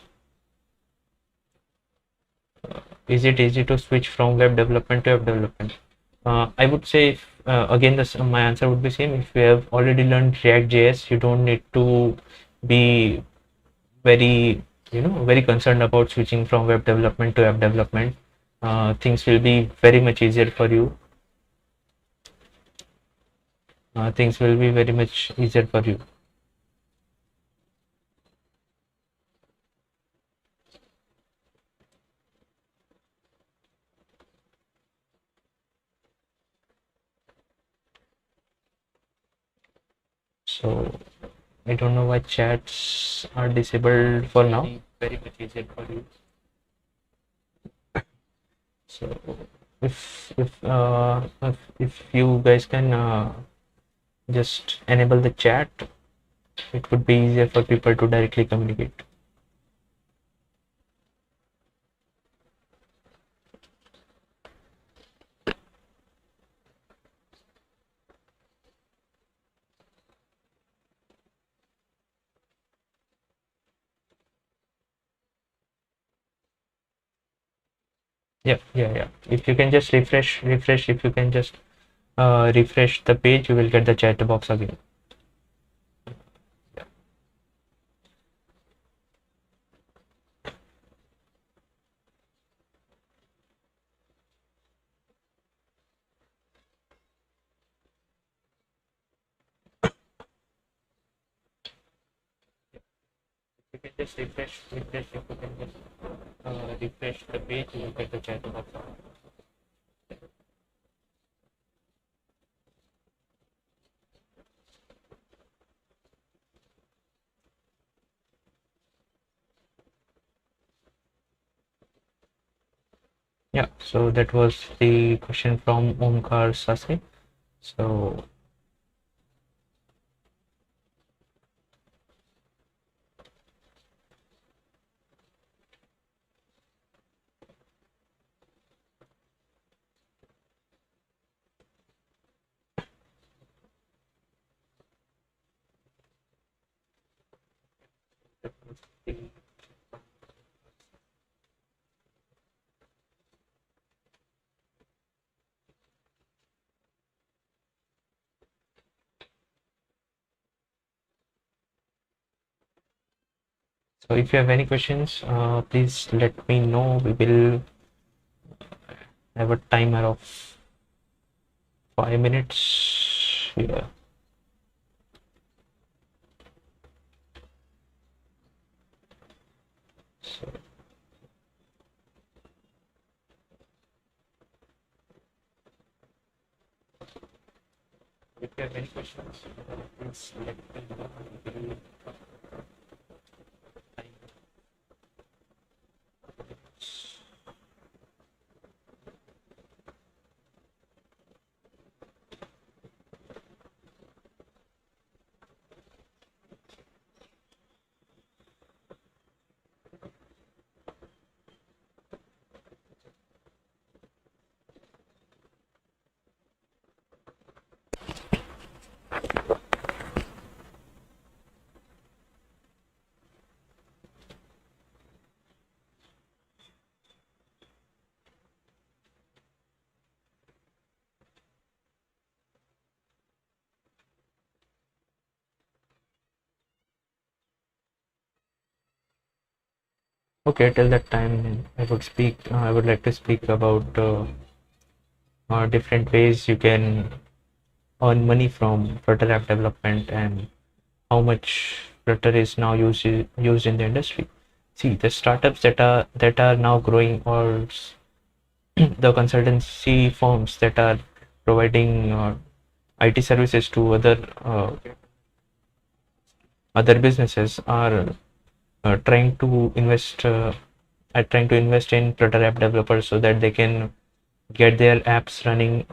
is it easy to switch from web development to app development? I would say, if, again, my answer would be same. If you have already learned React.js, you don't need to be very, very concerned about switching from web development to app development. Things will be very much easier for you. Things will be very much easier for you. So I don't know why chats are disabled for now. Very much easier for you. So if you guys can just enable the chat, it would be easier for people to directly communicate. Yeah. If you can just refresh, if you can just refresh the page, you will get the chat box again. You can just refresh, if you can just refresh the page, you will get the chat box. Yeah, so that was the question from Omkar Sase. So if you have any questions, please let me know. We will have a timer of 5 minutes. Yeah. So if you have any questions, please let me know. We will Okay, till that time, I would like to speak about different ways you can earn money from Flutter app development and how much Flutter is now used in the industry. See, the startups that are now growing, or the consultancy firms that are providing IT services to other businesses trying to invest are trying to invest in Flutter app developers so that they can get their apps running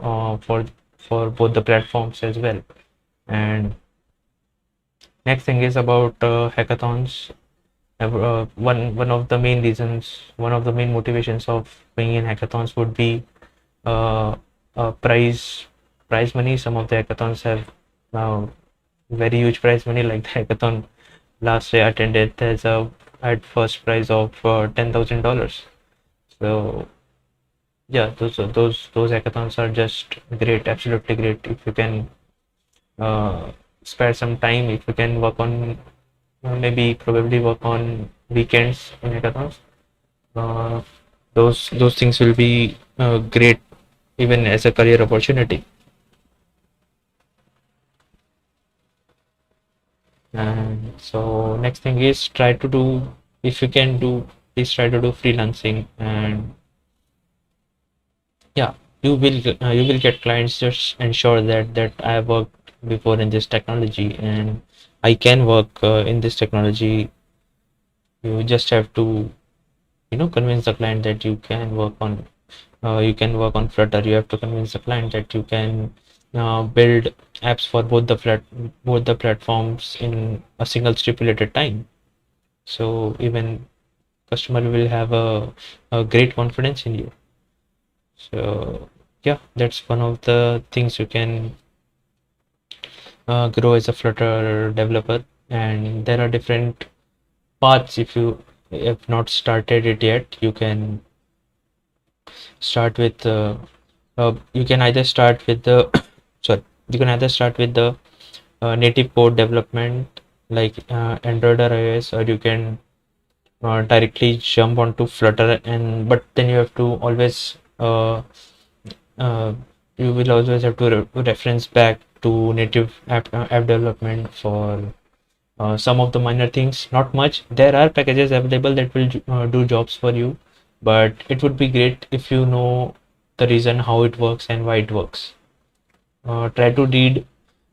for both the platforms as well. And next thing is about hackathons. One of the main reasons, one of the main motivations of being in hackathons would be uh, prize money. Some of the hackathons have uh, very huge prize money, like the hackathon last year I attended. There's a had first prize of $10,000. So yeah, those hackathons are just great, absolutely great. If you can uh, spare some time, if you can work on maybe probably work on weekends in hackathons, uh, those things will be great even as a career opportunity. And so next thing is try to do, if you can do, please try to do freelancing. And yeah, you will get clients. Just ensure that I have worked before in this technology and I can work in this technology. You just have to, convince the client that you can work on Flutter. You have to convince the client that you can build apps for both the platforms in a single stipulated time. So even customer will have a great confidence in you. So yeah, that's one of the things you can grow as a Flutter developer. And there are different paths. If you have not started it yet, you can start with you can either start with the sorry you can either start with the native code development, like Android or iOS, or you can directly jump onto Flutter. And but then you have to always uh, you will always have to reference back to native app development for some of the minor things. Not much. There are packages available that will do jobs for you, but it would be great if you know the reason how it works and why it works. Try to read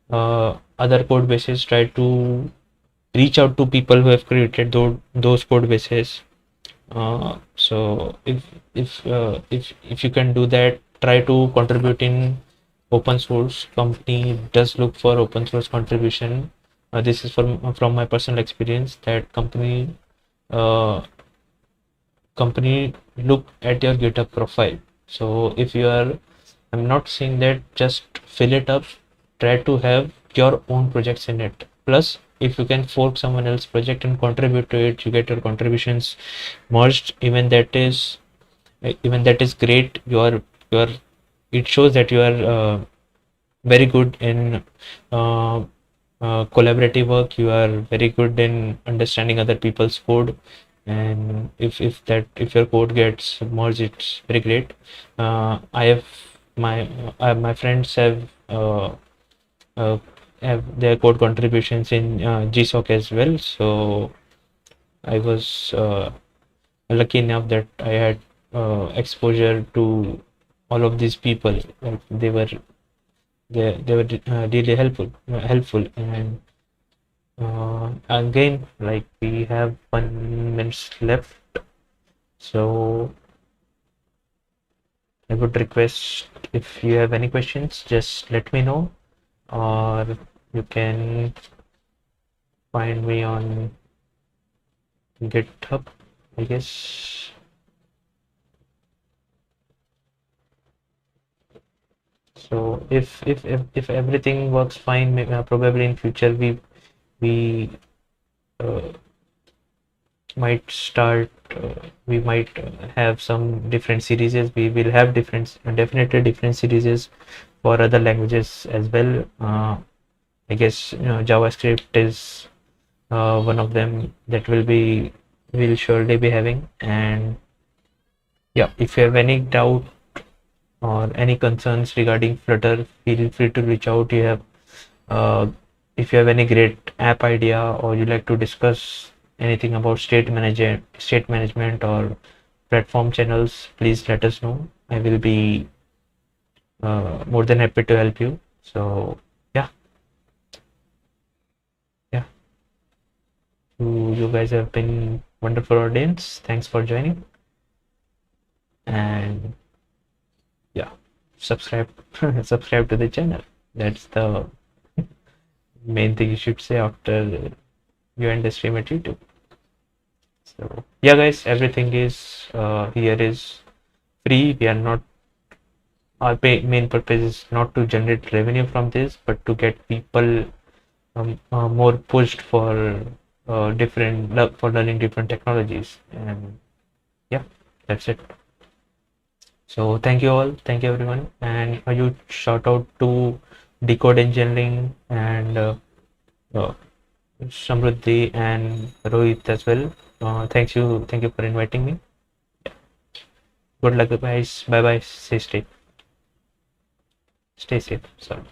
other code bases. Try to reach out to people who have created those code bases. So if you can do that, try to contribute in open source. Company does look for open source contribution. This is from my personal experience, that uh, company look at your GitHub profile. So if you are, I'm not saying that just fill it up. Try to have your own projects in it. Plus, if you can fork someone else's project and contribute to it, you get your contributions merged. Even that is great. You are it shows that you are very good in uh, collaborative work. You are very good in understanding other people's code. And if your code gets merged, it's very great. I have my friends uh, have their code contributions in GSOC as well. So I was lucky enough that I had exposure to all of these people. Like they were really helpful. And again, like, we have 1 minute left, so I would request, if you have any questions, just let me know, or you can find me on GitHub, I guess. So if everything works fine, maybe, probably in future we uh, might start we might have some different series. We will have definitely different series for other languages as well. I guess JavaScript is one of them that will be we'll surely be having. And yeah, if you have any doubt or any concerns regarding Flutter, feel free to reach out. You have if you have any great app idea, or you like to discuss anything about state management or platform channels, please let us know. I will be more than happy to help you. So yeah, yeah, you guys have been wonderful audience. Thanks for joining, and yeah, subscribe subscribe to the channel. That's the main thing you should say after you end the stream at YouTube. So yeah, guys, everything is here is free. We are not, our main purpose is not to generate revenue from this, but to get people more pushed for for learning different technologies. And yeah, that's it. So thank you all, thank you everyone, and a huge shout out to Decode Engineering and uh, Samruddhi and Rohit as well. Thank you for inviting me. Good luck, guys. Bye bye. Stay safe. Sorry.